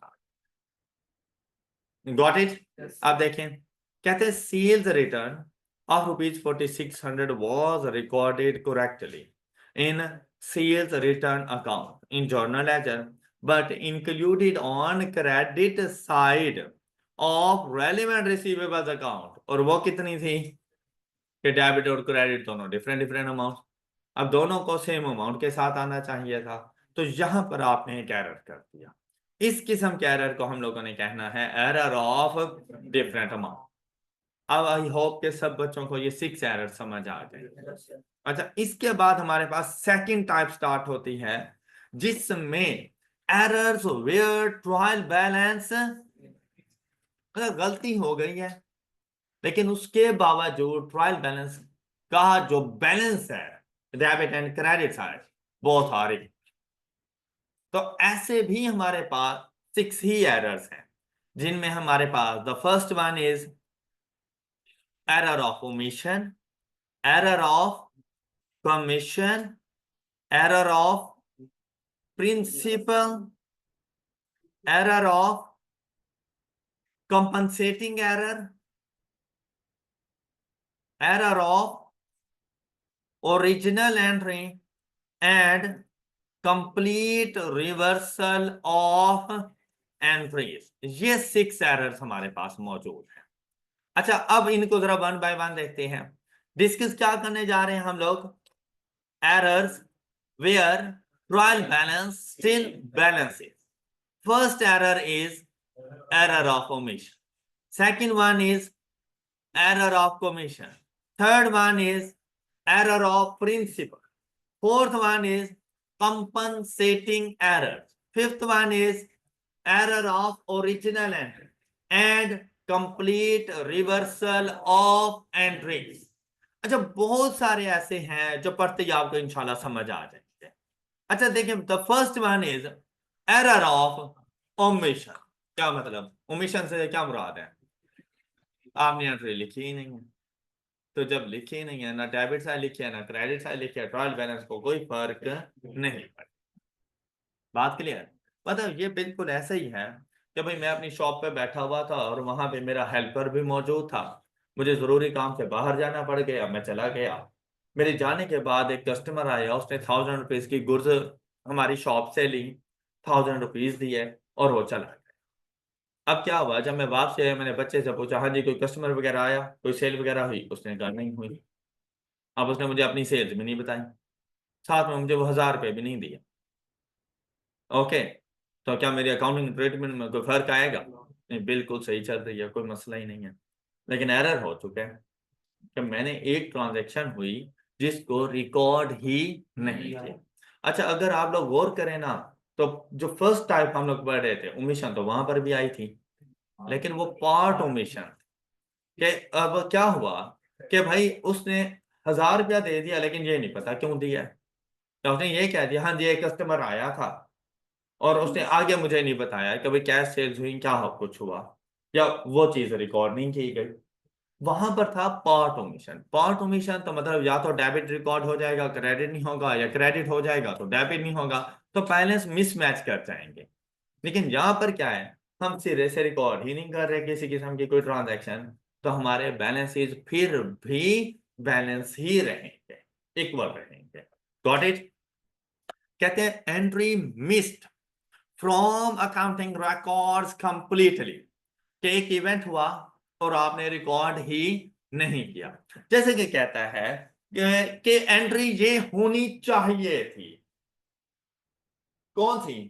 Got it? आप देखें, कहते हैं sales return of rupees 4600 was recorded correctly in sales return account in journal ledger but included on credit side of relevant receivables account. और वो कितनी थी कि डेबिट और क्रेडिट दोनों डिफरेंट डिफरेंट अमाउंट। अब दोनों को सेम अमाउंट के साथ आना चाहिए था, तो यहां पर आपने एक एरर कर दिया। इस किस्म के एरर को हम लोगों ने कहना है एरर ऑफ डिफरेंट अमाउंट। अब आई होप के सब बच्चों को ये 6 एरर समझ आ गए। अच्छा, इसके बाद हमारे पास सेकंड टाइप स्टार्ट होती है, जिसमें एरर्स वेयर ट्रायल बैलेंस, गलती हो गई है लेकिन उसके बावजूद ट्रायल बैलेंस का जो बैलेंस है डेबिट एंड क्रेडिट साइड वो था रही। तो ऐसे भी हमारे पास 6 ही एरर्स हैं, जिनमें हमारे पास the first one is error of omission, error of commission, error of principle, error of compensating error, error of original entry and complete reversal of entries. ये 6 एरर्स हमारे पास मौजूद है। अच्छा, अब इनको जरा वन बाय वन देखते हैं। डिस्कस क्या करने जा रहे हैं हम लोग? Errors where trial balance still balances. First error is error of omission, second one is error of commission, third one is error of principle, fourth one is compensating error, fifth one is error of original entry and complete reversal of entries। अच्छा, बहुत सारे ऐसे हैं जो पढ़ते ही आपको इंशाल्लाह समझ आ जाएंगे। अच्छा देखिए, the first one is error of omission. क्या मतलब? ओमिशन से क्या मुराद है? आपने एंट्री लिखी ही नहीं है, तो जब लिखी नहीं है, ना डेबिट साइड लिखी है ना क्रेडिट साइड लिखी है, ट्रायल बैलेंस को कोई फर्क नहीं पड़ता। बात क्लियर? मतलब ये बिल्कुल ऐसा ही है कि भाई मैं अपनी शॉप पे बैठा हुआ था और वहां पे मेरा हेल्पर भी मौजूद था, मुझे जरूरी काम से बाहर जाना पड़ गया, मैं चला गया। मेरे जाने के बाद एक कस्टमर आया, उसने 1000 रुपीज की गुड्स हमारी शॉप से ली, 1000 रुपीज दिए और वो चला गया। अब क्या हुआ, जब मैं वापस आया मैंने बच्चे से पूछा, हाँ जी कोई कस्टमर वगैरह आया, कोई सेल वगैरह हुई? उसने कहा नहीं हुई। अब उसने मुझे अपनी सेल्स भी नहीं बताई, साथ में मुझे वो 1000 रुपये भी नहीं दिया। ओके, तो क्या मेरी अकाउंटिंग ट्रीटमेंट में कोई फर्क आएगा? नहीं, बिल्कुल सही चल रही है, कोई मसला ही नहीं है। लेकिन एरर हो चुका है कि मैंने एक ट्रांजैक्शन हुई जिसको रिकॉर्ड ही नहीं किया। अच्छा, अगर आप लोग गौर करें ना, तो जो फर्स्ट टाइप हम लोग पढ़ रहे थे ओमिशन, तो वहां पर भी आई थी, लेकिन वो पार्ट ओमिशन के। अब क्या हुआ कि भाई उसने 1000 रुपया दे दिया, लेकिन ये नहीं पता क्यों दिया है। तो उसने ये कह दिया, हाँ जी एक कस्टमर आया था और उसने आगे मुझे नहीं बताया कि भाई कैश सेल्स हुई, क्या हो कुछ हुआ, या वो चीज रिकॉर्ड नहीं की गई। वहां पर था पार्ट ओमिशन। पार्ट ओमिशन तो मतलब या तो डेबिट रिकॉर्ड हो जाएगा, क्रेडिट नहीं होगा, या क्रेडिट हो जाएगा तो डेबिट नहीं होगा, तो बैलेंस मिसमैच कर जाएंगे। लेकिन यहाँ पर क्या है, हम सिरे से रिकॉर्ड ही नहीं कर रहे किसी किस्म की कोई ट्रांजैक्शन, तो हमारे बैलेंसेस फिर भी बैलेंस ही रहेंगे, इक्वल रहेंगे। Got it? कहते हैं entry missed from accounting records completely, कि एक इवेंट हुआ और आपने रिकॉर्ड ही नहीं किया। जैसे कि कहता है कि एंट्री ये होनी चाहिए थी, कौन सी?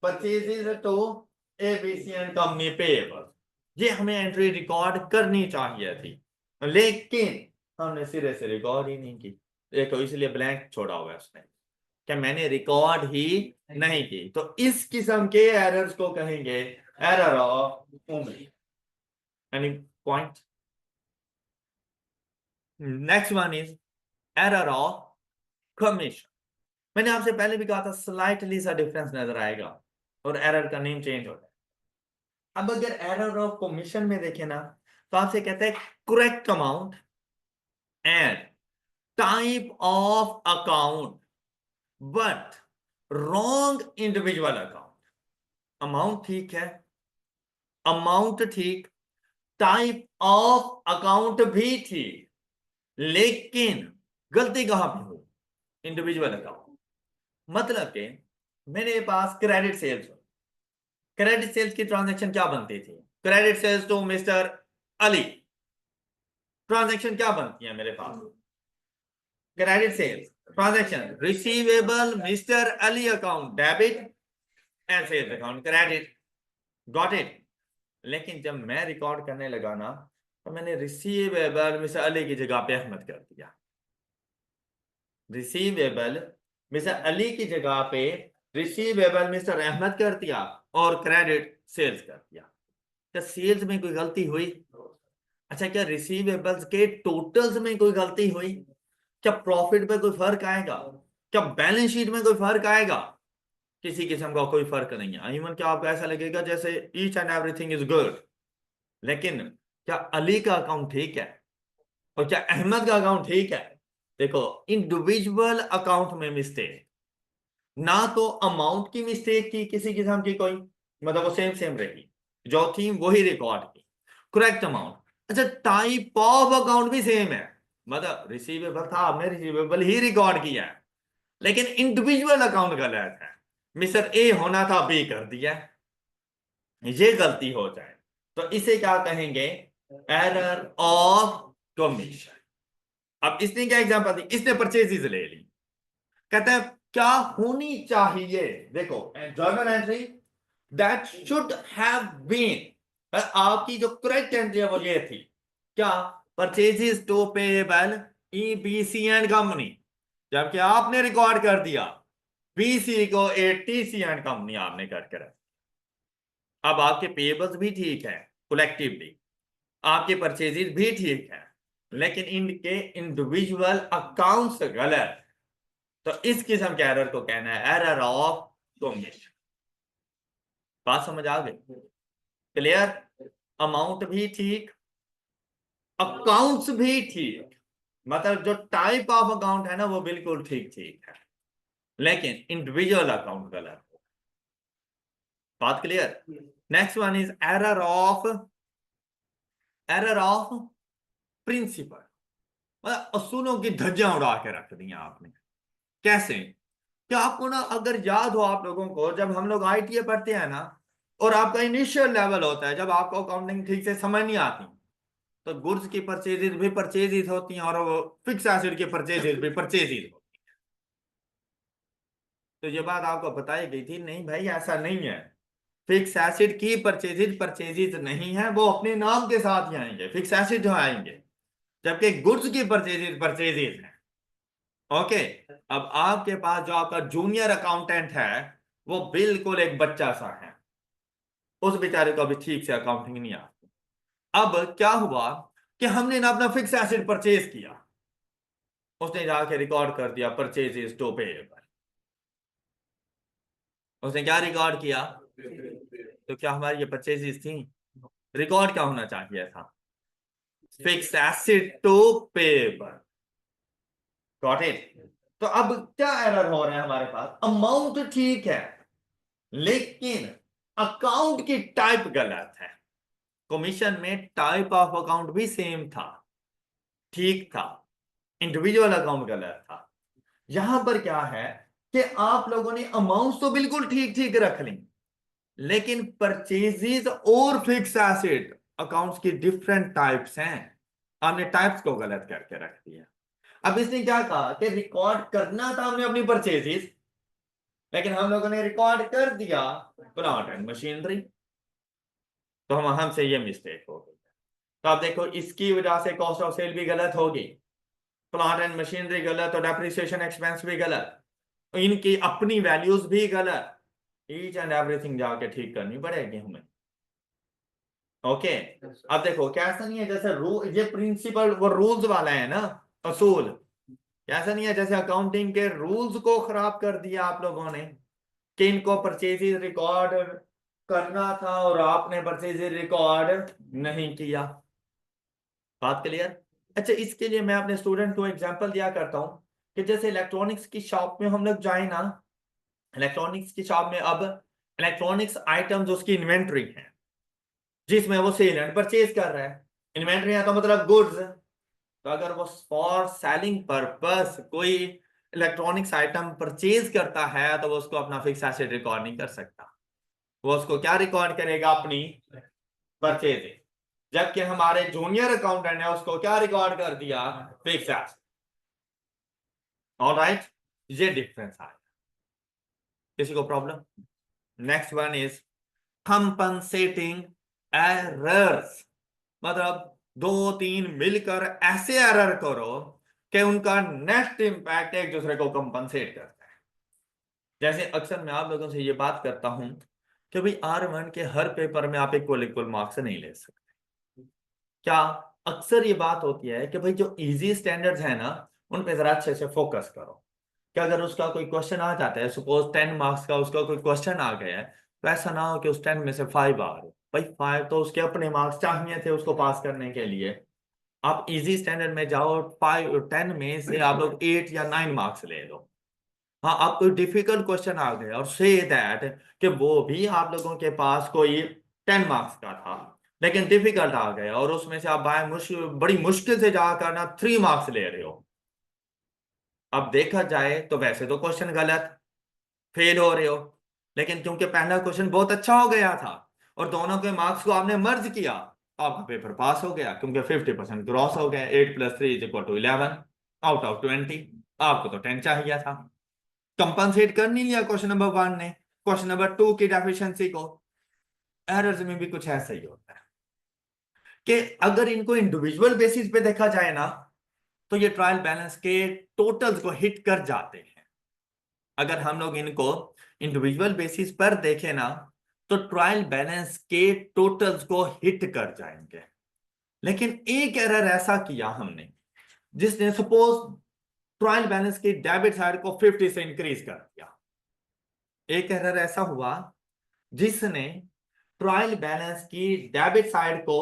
Purchases to ABC and company payable, ये हमें एंट्री रिकॉर्ड करनी चाहिए थी, लेकिन हमने सिरे से रिकॉर्ड ही नहीं की। देखो, इसलिए ब्लैंक छोड़ा हुआ है उसने, कि मैंने रिकॉर्ड ही नहीं की। तो इस किस्म के एरर्स को कहेंगे error of omission. Any point? Next one is error of commission. मैंने आपसे पहले भी कहा था स्लाइटली सा डिफरेंस नजर आएगा और एरर का नेम चेंज हो जाए। अब अगर एरर ऑफ कमीशन में देखें ना, तो आपसे कहता है correct amount and type of account but wrong individual account. Amount ठीक है, अमाउंट ठीक, टाइप ऑफ अकाउंट भी ठीक, लेकिन गलती कहां पे हुई? Individual account. मतलब कि मेरे पास क्रेडिट सेल्स हो, क्रेडिट सेल्स की ट्रांजैक्शन क्या बनती थी? Credit sales to mister Ali, transaction क्या बनती है मेरे पास? Credit sales transaction receivable mister Ali account debit and sales account credit. Got it? लेकिन जब मैं रिकॉर्ड करने लगा ना, तो मैंने रिसीवेबल मिस्टर अली की जगह पे अहमद कर दिया। रिसीवेबल मिस्टर अली की जगह पे रिसीवेबल मिस्टर अहमद कर दिया और क्रेडिट सेल्स कर दिया। क्या सेल्स में कोई गलती हुई? अच्छा, क्या रिसीवेबल्स के टोटल्स में कोई गलती हुई? क्या प्रॉफिट पे कोई फर्क आएगा? क्या बैलेंस शीट में कोई फर्क आएगा? किसी किस्म का कोई फर्क नहीं है। इवन क्या आपको ऐसा लगेगा जैसे each and everything is good, लेकिन क्या अली का अकाउंट ठीक है और क्या अहमद का अकाउंट ठीक है? देखो, इंडिविजुअल अकाउंट में मिस्टेक, ना तो अमाउंट की मिस्टेक की किसी किस्म की कोई, मतलब वो सेम सेम रही, जो थी वही रिकॉर्ड की, करेक्ट अमाउंट। अच्छा, टाइप ऑफ अकाउंट भी सेम है, मतलब रिसीवेबल था, आपने रिसीवेबल ही रिकॉर्ड किया है, लेकिन इंडिविजुअल अकाउंट गलत है, मिस्टर ए होना था बी कर दिया, ये गलती हो जाए तो इसे क्या कहेंगे? Error of commission. अब इसने क्या एग्जांपल दी? इसने परचेजेस ले ली, कहता है क्या होनी चाहिए, देखो journal entry that should have been, आपकी जो करेक्ट एंट्री है वो ये थी, क्या? Purchases to payable EBC and company, जबकि आपने रिकॉर्ड कर दिया बीसी को एटीसी एंड कंपनी आपने करके रखा। अब आपके पेएबल्स भी ठीक है कलेक्टिवली, आपके परचेजेस भी ठीक है, लेकिन इनके इंडिविजुअल अकाउंट्स गलत। तो इस किस्म के एरर को कहना है एरर ऑफ कमीशन। बात समझ आ गई? क्लियर? अमाउंट भी ठीक, अकाउंट्स भी ठीक, मतलब जो टाइप ऑफ अकाउंट है ना वो बिल्कुल ठीक ठीक है, लेकिन इंडिविजुअल अकाउंट गलत। बात clear? Next one is error of principle, मतलब असूलों की धज्जियां उड़ा के रख दी आपने। कैसे? क्या आपको ना अगर याद हो आप लोगों को, जब हम लोग आईटीए पढ़ते हैं ना, और आपका इनिशियल लेवल होता है जब आपको अकाउंटिंग ठीक से समझ नहीं आती, तो गुड्स की परचेजेज भी परचेजेज होती हैं और वो फिक्स एसेट की परचेजेज भी परचेजेज होती तो ये बात आपको बताई गई थी, नहीं भाई ऐसा नहीं है, फिक्स एसिड की परचेजेज परचेजेज नहीं है, वो अपने नाम के साथ ही आएंगे, फिक्स एसिड जो आएंगे, जबकि गुड्स की परचेजेज परचेजेज है। ओके, अब आपके पास जो आपका जूनियर अकाउंटेंट है वो बिल्कुल एक बच्चा सा है, उस बेचारे को अभी ठीक से अकाउंटिंग नहीं आती। अब क्या हुआ कि हमने ना अपना फिक्स एसिड परचेज किया, उसने जाके रिकॉर्ड कर दिया परचेजेज टू पेएबल। उसने क्या रिकॉर्ड किया? तो क्या हमारी ये परचेजेज थी? रिकॉर्ड क्या होना चाहिए था? Fixed asset to payable. Got it? तो अब क्या एरर हो रहा है हमारे पास? अमाउंट ठीक है लेकिन अकाउंट की टाइप गलत है। कमीशन में टाइप ऑफ अकाउंट भी सेम था, ठीक था, इंडिविजुअल अकाउंट गलत था। यहां पर क्या है कि आप लोगों ने अमाउंट तो बिल्कुल ठीक ठीक रख ली, लेकिन परचेजेस और फिक्स एसेट अकाउंट्स की डिफरेंट टाइप्स हैं, आपने टाइप्स को गलत करके रख दिया। अब इसने क्या कहा कि रिकॉर्ड करना था हमने अपनी परचेजेस, लेकिन हम लोगों ने रिकॉर्ड कर दिया प्लांट एंड मशीनरी, तो हमसे ये मिस्टेक हो गई। तो आप देखो इसकी वजह से कॉस्ट ऑफ सेल भी गलत होगी, प्लांट एंड मशीनरी गलत, और डेप्रिसिएशन एक्सपेंस भी गलत, इनकी अपनी वैल्यूज भी गलत, ईच एंड एवरीथिंग जाके ठीक करनी पड़ेगी हमें। ओके, अब देखो कैसा नहीं है जैसे ये प्रिंसिपल वो रूल्स वाला है ना, असूल, ऐसा नहीं है जैसे अकाउंटिंग के रूल्स को खराब कर दिया आप लोगों ने कि इनको परचेजेस रिकॉर्ड करना था और आपने परचेजेस रिकॉर्ड नहीं किया। बात क्लियर? अच्छा, इसके लिए मैं अपने स्टूडेंट को एग्जांपल दिया करता हूं कि जैसे इलेक्ट्रॉनिक्स की शॉप में हम लोग जाए ना, इलेक्ट्रॉनिक्स की शॉप में अब इलेक्ट्रॉनिक्स आइटम्स उसकी इन्वेंट्री है जिसमें वो सेल एंड परचेज कर रहा है, इन्वेंट्री है तो मतलब गुड्स। तो अगर वो फॉर सेलिंग पर्पस कोई इलेक्ट्रॉनिक्स आइटम परचेज करता है तो वो उसको अपना फिक्स एसेट रिकॉर्ड नहीं कर सकता, वो उसको क्या रिकॉर्ड करेगा? अपनी परचेज। जबकि हमारे जूनियर अकाउंटेंट ने उसको क्या रिकॉर्ड कर दिया? Fix asset. ऑलराइट, ये डिफरेंस आया। किसी को problem? Next one is compensating errors, मतलब दो तीन मिलकर ऐसे एरर करो कि उनका नेक्स्ट इंपैक्ट एक दूसरे को कंपनसेट करता है। जैसे अक्सर मैं आप लोगों से ये बात करता हूं कि भाई R1 के हर पेपर में आप इक्वल इक्वल मार्क्स नहीं ले सकते। क्या अक्सर ये बात होती है कि भाई जो इजी स्टैंडर्ड्स है ना उन पे जरा अच्छे से फोकस करो, कि अगर उसका कोई क्वेश्चन आ जाता है, सपोज 10 मार्क्स का उसका कोई क्वेश्चन आ गया है, तो ऐसा ना हो कि उस 10 में से 5 आ रहे, भाई 5 तो उसके अपने मार्क्स चाहिए थे उसको पास करने के लिए। आप इजी स्टैंडर्ड में जाओ, 5 10 में से आप लोग 8 या 9 मार्क्स ले लो। हाँ, आप कोई डिफिकल्ट क्वेश्चन आ गया और से दैट कि वो भी आप लोगों के पास कोई 10 मार्क्स का था लेकिन डिफिकल्ट आ गया और उसमें से आप बड़ी मुश्किल से जाकर ना 3 मार्क्स ले रहे हो। अब देखा जाए तो वैसे तो क्वेश्चन गलत, फेल हो रहे हो, लेकिन क्योंकि पहला क्वेश्चन बहुत अच्छा हो गया था और दोनों के मार्क्स को आपने मर्ज किया तो आपका पेपर पास हो गया, क्योंकि 50% क्रॉस हो गया। 8 + 3 = 11 आउट ऑफ 20, आपको तो 10 चाहिए था। कंपनसेट कर नहीं लिया क्वेश्चन नंबर 1 ने क्वेश्चन नंबर 2 की डेफिशिएंसी को। एरर्स में भी कुछ ऐसा ही होता है कि अगर इनको इंडिविजुअल बेसिस पे देखा जाए ना तो ये ट्रायल बैलेंस के टोटल्स को हिट कर जाते हैं। अगर हम लोग इनको इंडिविजुअल बेसिस पर देखें ना तो ट्रायल बैलेंस के टोटल्स को हिट कर जाएंगे। लेकिन एक एरर ऐसा किया हमने जिसने सपोज ट्रायल बैलेंस की डेबिट साइड को 50 से इंक्रीज कर दिया। एक एरर ऐसा हुआ जिसने ट्रायल बैलेंस की डेबिट साइड को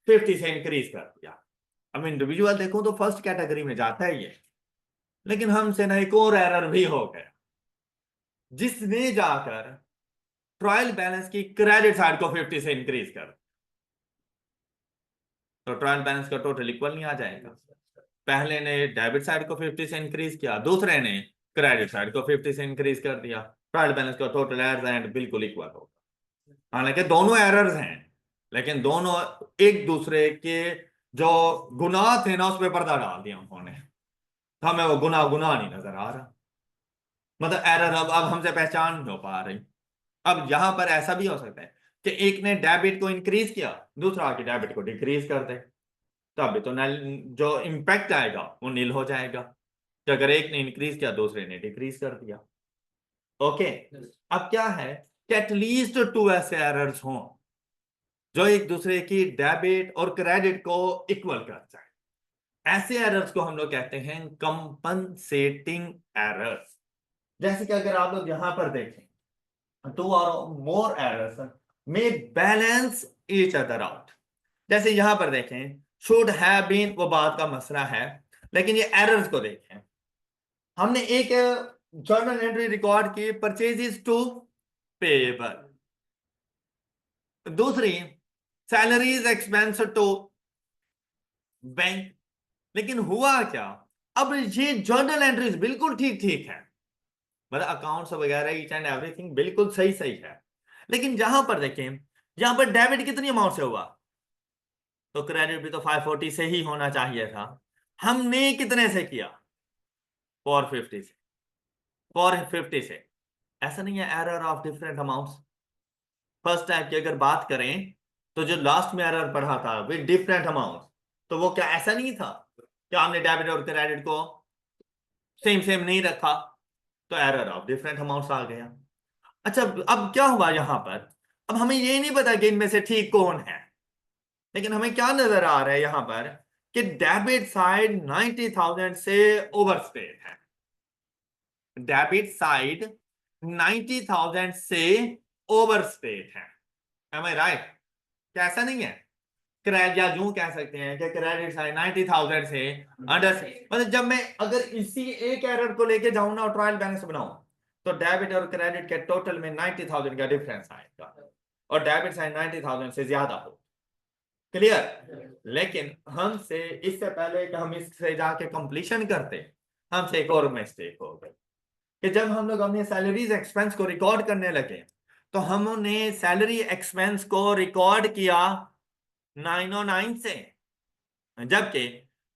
50 से इंक्रीज कर दिया। अब इंडिविजुअल देखूं तो फर्स्ट कैटेगरी में जाता है ये, लेकिन हमसे ना एक और एरर भी हो गया जिसने जाकर ट्रायल बैलेंस की क्रेडिट साइड को 50 से इंक्रीज कर, तो ट्रायल बैलेंस का टोटल इक्वल नहीं आ जाएगा। पहले ने डेबिट साइड को 50 से इंक्रीज किया, दूसरे ने क्रेडिट साइड को 50 से इंक्रीज कर दिया, ट्रायल बैलेंस का टोटल एट द एंड बिल्कुल इक्वल होगा। हालांकि दोनों एरर्स हैं लेकिन दोनों एक दूसरे के जो गुनाह थे ना उस पर पर्दा डाल दिया उन्होंने, हमें वो गुनाह गुनाह नहीं नजर आ रहा। मतलब एरर अब हमसे पहचान नहीं हो पा रही। अब यहां पर ऐसा भी हो सकता है कि एक ने डेबिट को इंक्रीज किया, दूसरा आके डेबिट को डिक्रीज कर दे, तब तो नल जो इम्पैक्ट आएगा वो नील हो जाएगा, कि अगर एक ने इंक्रीज किया दूसरे ने डिक्रीज कर दिया। ओके, अब क्या है कि एटलीस्ट टू ऐसे एरर्स हों जो एक दूसरे की डेबिट और क्रेडिट को इक्वल कर जाए। ऐसे एरर्स को हम लोग कहते हैं कंपनसेटिंग एरर्स। जैसे कि अगर आप लोग यहां पर देखें, टू और मोर एरर्स में बैलेंस ईच अदर आउट। जैसे यहां पर देखें, शुड हैव बीन वो बात का मसला है, लेकिन ये एरर्स को देखें, हमने एक जर्नल एंट्री रिकॉर्ड की परचेजेस टू पेएबल, दूसरी सैलरीज एक्सपेंस टू बैंक। लेकिन हुआ क्या, अब ये जर्नल एंट्रीज बिल्कुल ठीक ठीक है, मतलब अकाउंट्स वगैरह ईच एंड एवरीथिंग बिल्कुल सही सही है, लेकिन जहां पर देखें, यहां पर डेबिट कितनी अमाउंट से हुआ, तो क्रेडिट भी तो 540 से ही होना चाहिए था। हमने कितने से किया, 450 से, 450 से। ऐसा नहीं है error of different amounts. First type की अगर बात करें, तो जो लास्ट में एरर पढ़ा था विद डिफरेंट अमाउंट, तो वो क्या ऐसा नहीं था कि हमने डेबिट और क्रेडिट को सेम सेम नहीं रखा, तो एरर ऑफ डिफरेंट अमाउंट्स आ गया। अच्छा, अब क्या हुआ यहां पर, अब हमें ये नहीं पता कि इनमें से ठीक कौन है, लेकिन हमें क्या नजर आ रहा है यहां पर कि डेबिट साइड 90,000 से ओवरस्टेट है, डेबिट साइड 90,000 से ओवरस्टेट है। Am I right? क्या ऐसा नहीं है? क्रेडिट, या यूं कह सकते हैं कि क्रेडिट साइड 90,000 से अंडर, मतलब जब मैं अगर इसी एक एरर को लेके जाऊं ना और ट्रायल बैलेंस बनाऊं, तो डेबिट और क्रेडिट के टोटल में 90,000 का डिफरेंस आएगा, और डेबिट साइड 90,000 से ज्यादा हो। क्लियर? लेकिन हमसे इससे पहले कि हम इससे जाके कंप्लीशन करते, हमसे एक और मिस्टेक हो गई कि जब हम लोग अपने सैलरीज एक्सपेंस को रिकॉर्ड करने लगे, तो हमने सैलरी एक्सपेंस को रिकॉर्ड किया 909 से, जबकि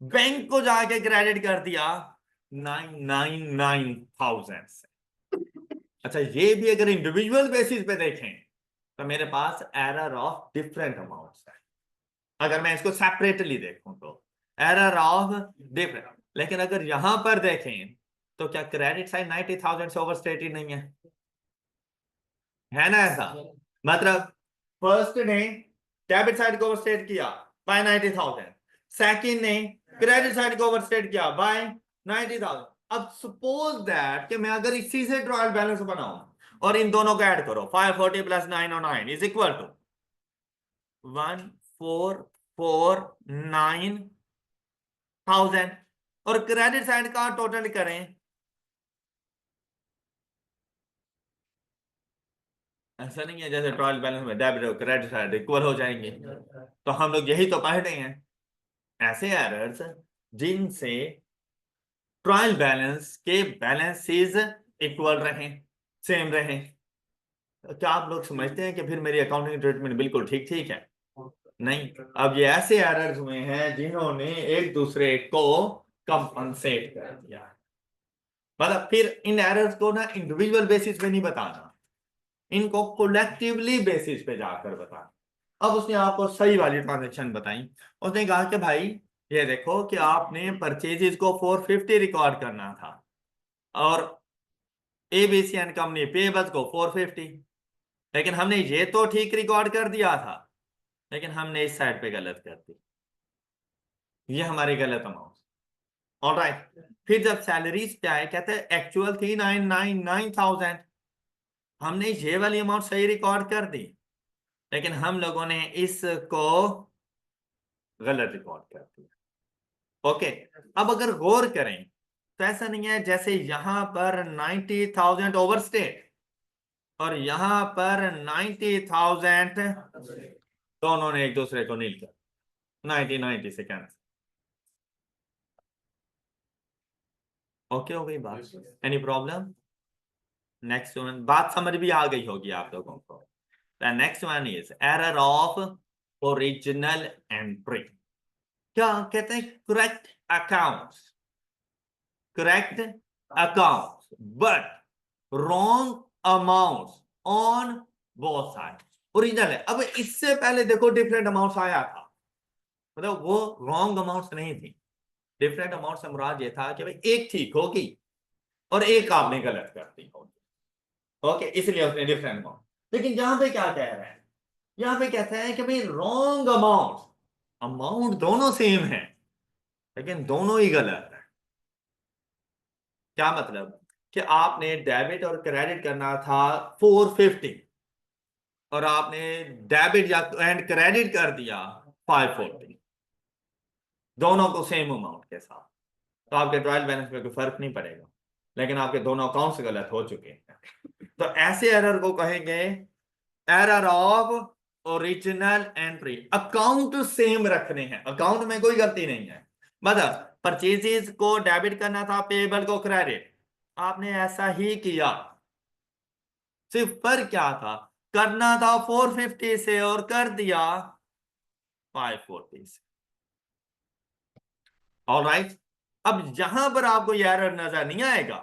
बैंक को जाके क्रेडिट कर दिया 999,000 से। अच्छा, ये भी अगर इंडिविजुअल बेसिस पे देखें, तो मेरे पास एरर ऑफ डिफरेंट अमाउंट्स है। अगर मैं इसको सेपरेटली देखूं तो एरर ऑफ डिफरेंट, लेकिन अगर यहां पर देखें, तो क्या क्रेडिट साइड 90,000 से ओवरस्टेटेड नहीं है ना ऐसा? मतलब फर्स्ट ने डेबिट साइड को ओवरस्टेट किया बाय 90,000, सेकंड ने क्रेडिट साइड को ओवरस्टेट किया बाय 90,000। अब सपोज दैट कि मैं अगर इसी से ट्रायल बैलेंस बनाऊं और इन दोनों को ऐड करो, 540 प्लस 909 इज इक्वल टू 1,449,000, और क्रेडिट साइड का टोटल करें, ऐसा नहीं है जैसे ट्रायल बैलेंस में डेबिट और क्रेडिट साइड इक्वल हो जाएंगे, तो हम लोग यही तो पढ़ रहे हैं, ऐसे एरर्स जिनसे ट्रायल बैलेंस के बैलेंसेस इक्वल रहे, सेम रहे। तो क्या आप लोग समझते हैं कि फिर मेरी अकाउंटिंग ट्रीटमेंट बिल्कुल ठीक ठीक है? नहीं, अब ये ऐसे एरर्स हुए हैं जिन्होंने एक दूसरे को कंपनसेट कर दिया। मतलब फिर इन एरर्स को ना इंडिविजुअल बेसिस पे नहीं बताना, इनको कोलेक्टिवली बेसिस पे जाकर बताना। अब उसने आपको सही वाली ट्रांजेक्शन बताई, उसने कहा कि भाई ये देखो कि आपने परचेजेस को 450 रिकॉर्ड करना था, और एबीसी एंड कंपनी पेबल्स को 450, लेकिन हमने ये तो ठीक रिकॉर्ड कर दिया था, लेकिन हमने इस साइड पे गलत कर दी, ये हमारी गलत अमाउंट। ऑलराइट, फिर जब सैलरीज क्या है, कहते हैं एक्चुअल थी 999,000, हमने ये वाली अमाउंट सही रिकॉर्ड कर दी, लेकिन हम लोगों ने इसको गलत रिकॉर्ड कर दिया। ओके, अब अगर गौर करें, तो ऐसा नहीं है जैसे यहां पर 90,000 ओवरस्टेट और यहां पर 90,000, दोनों ने एक दूसरे को नील कर 90 से कैंसिल। ओके हो गई बात? Any problem? नेक्स्ट वन, बात समझ भी आ गई होगी आप लोगों को। The next one is error of original entry. क्या कहते हैं? Correct accounts, correct accounts, but wrong amount on both side, original है। अब इससे पहले देखो डिफरेंट अमाउंट्स आया था, मतलब वो रॉन्ग अमाउंट्स नहीं थी। डिफरेंट अमाउंट से मुराद ये था कि भाई एक ठीक होगी और एक आपने गलत कर दी होगी, ओके, इसलिए उसने डिफरेंट अमाउंट। लेकिन यहां पे क्या कह रहे हैं, यहां पे कहते हैं कि भाई रॉन्ग अमाउंट, अमाउंट दोनों सेम है लेकिन दोनों ही गलत है। क्या मतलब कि आपने डेबिट और क्रेडिट करना था 450 और आपने डेबिट या एंड क्रेडिट कर दिया 540, दोनों को सेम अमाउंट के साथ, तो आपके ट्रायल बैलेंस में कोई फर्क नहीं पड़ेगा, लेकिन आपके दोनों अकाउंट्स गलत हो चुके हैं। तो ऐसे एरर को कहेंगे error of original entry. Account same रखने हैं, अकाउंट में कोई गलती नहीं है, मतलब परचेजेस को डेबिट करना था, पेबल को क्रेडिट, आपने ऐसा ही किया, सिर्फ पर क्या था, करना था 450 से और कर दिया 540 से। ऑलराइट, अब यहां पर आपको यह एरर नजर नहीं आएगा,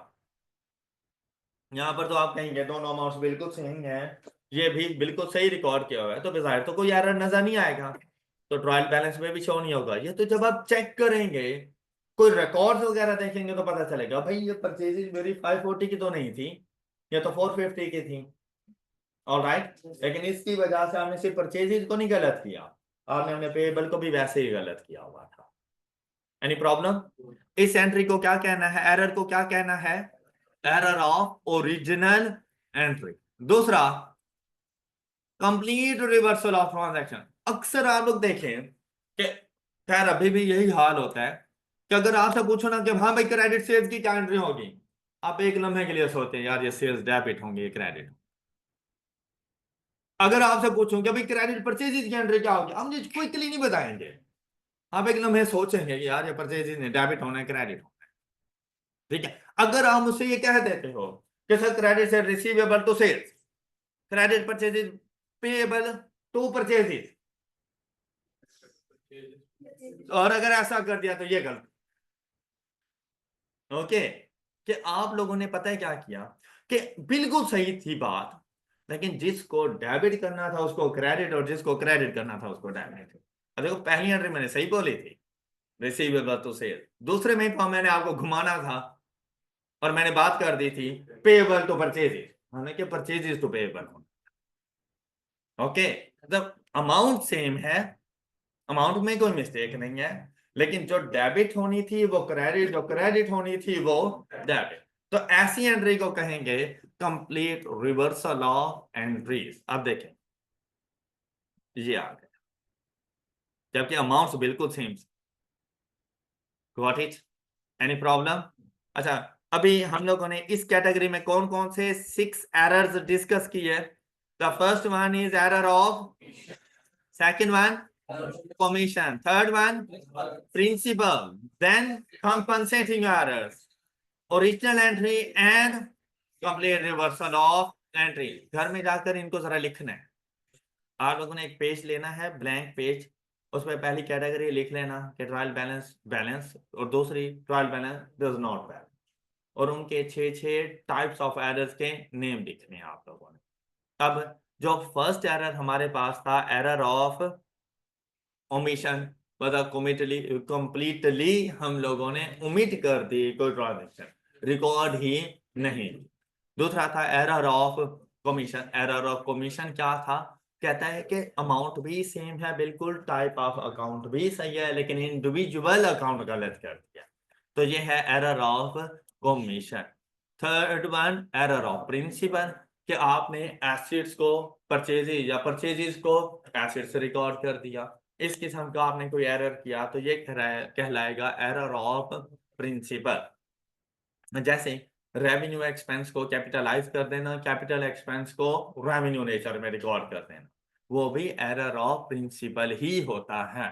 यहां पर तो आप कहेंगे दोनों अमाउंट्स बिल्कुल सही है, ये भी बिल्कुल सही रिकॉर्ड किया हुआ है, तो बाहर तो कोई एरर नजर नहीं आएगा, तो ट्रायल बैलेंस में भी शो नहीं होगा। ये तो जब आप चेक करेंगे, कोई रिकॉर्ड्स वगैरह देखेंगे तो पता चलेगा भाई ये परचेजेज मेरी 540 की तो नहीं थी, ये तो 450 की थी। ऑलराइट, लेकिन इसकी वजह से हमने सिर्फ परचेजेज को नहीं गलत किया, आपने हमने पेएबल को भी वैसे ही गलत किया हुआ था। Any problem? इस एंट्री को क्या कहना है, एरर को क्या कहना है, एरर ऑफ ओरिजिनल एंट्री। दूसरा, कंप्लीट रिवर्सल ऑफ ट्रांजैक्शन। अक्सर आप लोग देखें कि खैर अभी भी यही हाल होता है कि अगर आपसे पूछो ना कि हाँ भाई क्रेडिट सेल्स की क्या एंट्री होगी, आप एक लम्हे के लिए सोचते हैं यार ये सेल्स डेबिट होंगे, क्रेडिट। अगर आपसे पूछूं कि भाई क्रेडिट परचेजेज की एंट्री क्या होगी, हम मुझे क्विकली नहीं बताएंगे, आप एक लम्हे सोचेंगे कि यार ये परचेजेज नहीं, डेबिट होना है, क्रेडिट होना है, ठीक है। अगर आप मुझसे ये कह देते हो कि सर क्रेडिट से receivable to sales, credit purchases payable to purchases, और अगर ऐसा कर दिया तो ये गलत, ओके। कि आप लोगों ने पता है क्या किया कि बिल्कुल सही थी बात, लेकिन जिसको डेबिट करना था उसको क्रेडिट और जिसको क्रेडिट करना था उसको डेबिट। देखो पहली एंट्री मैंने सही बोली थी, रिसीवेबल टू सेल, दूसरे में तो मैंने आपको घुमाना था और मैंने बात कर दी थी पेएबल टू परचेजेस, हमने कि परचेजेस टू पेएबल, ओके। मतलब अमाउंट सेम है, अमाउंट में कोई मिस्टेक नहीं है, लेकिन जो डेबिट होनी थी वो क्रेडिट, जो क्रेडिट होनी थी वो डेबिट। तो ऐसी एंट्री को कहेंगे कंप्लीट रिवर्सल ऑफ एंट्रीज। अब देखें ये आ गया, जबकि अमाउंट्स बिल्कुल same. Got it? Any problem? अच्छा, अभी हम लोगों ने इस कैटेगरी में कौन कौन से 6 एरर्स डिस्कस किए। The first one is error of, second one commission, third one principal, then compensating errors, original entry and complete reversal of entry। घर में जाकर इनको जरा लिखना है, आप लोगों ने एक पेज लेना है, ब्लैंक पेज, उसमें पहली कैटेगरी लिख लेना कि ट्रायल बैलेंस बैलेंस, और दूसरी trial balance does not balance, और उनके 6 टाइप्स ऑफ एरर्स के नेम लिखने हैं आप लोगों ने। अब जो फर्स्ट एरर हमारे पास था, एरर ऑफ ओमिशन, मतलब कंप्लीटली हम लोगों ने ओमिट कर दी कोई ट्रांजेक्शन, रिकॉर्ड ही नहीं। दूसरा था error of commission. Error of commission क्या था, कहता है कि अमाउंट भी सेम है बिल्कुल, टाइप ऑफ अकाउंट भी सही है, लेकिन इंडिविजुअल अकाउंट गलत कर दिया, तो ये है error of commission. Third one error of principle, कि आपने एसेट्स को परचेजेज या परचेजेज को एसेट्स रिकॉर्ड कर दिया, इस किस्म का आपने कोई एरर किया तो ये कहलाएगा एरर ऑफ प्रिंसिपल। जैसे रेवेन्यू एक्सपेंस को कैपिटलाइज कर देना, कैपिटल एक्सपेंस को रेवेन्यू नेचर में रिकॉर्ड कर देना, वो भी एरर ऑफ प्रिंसिपल ही होता है।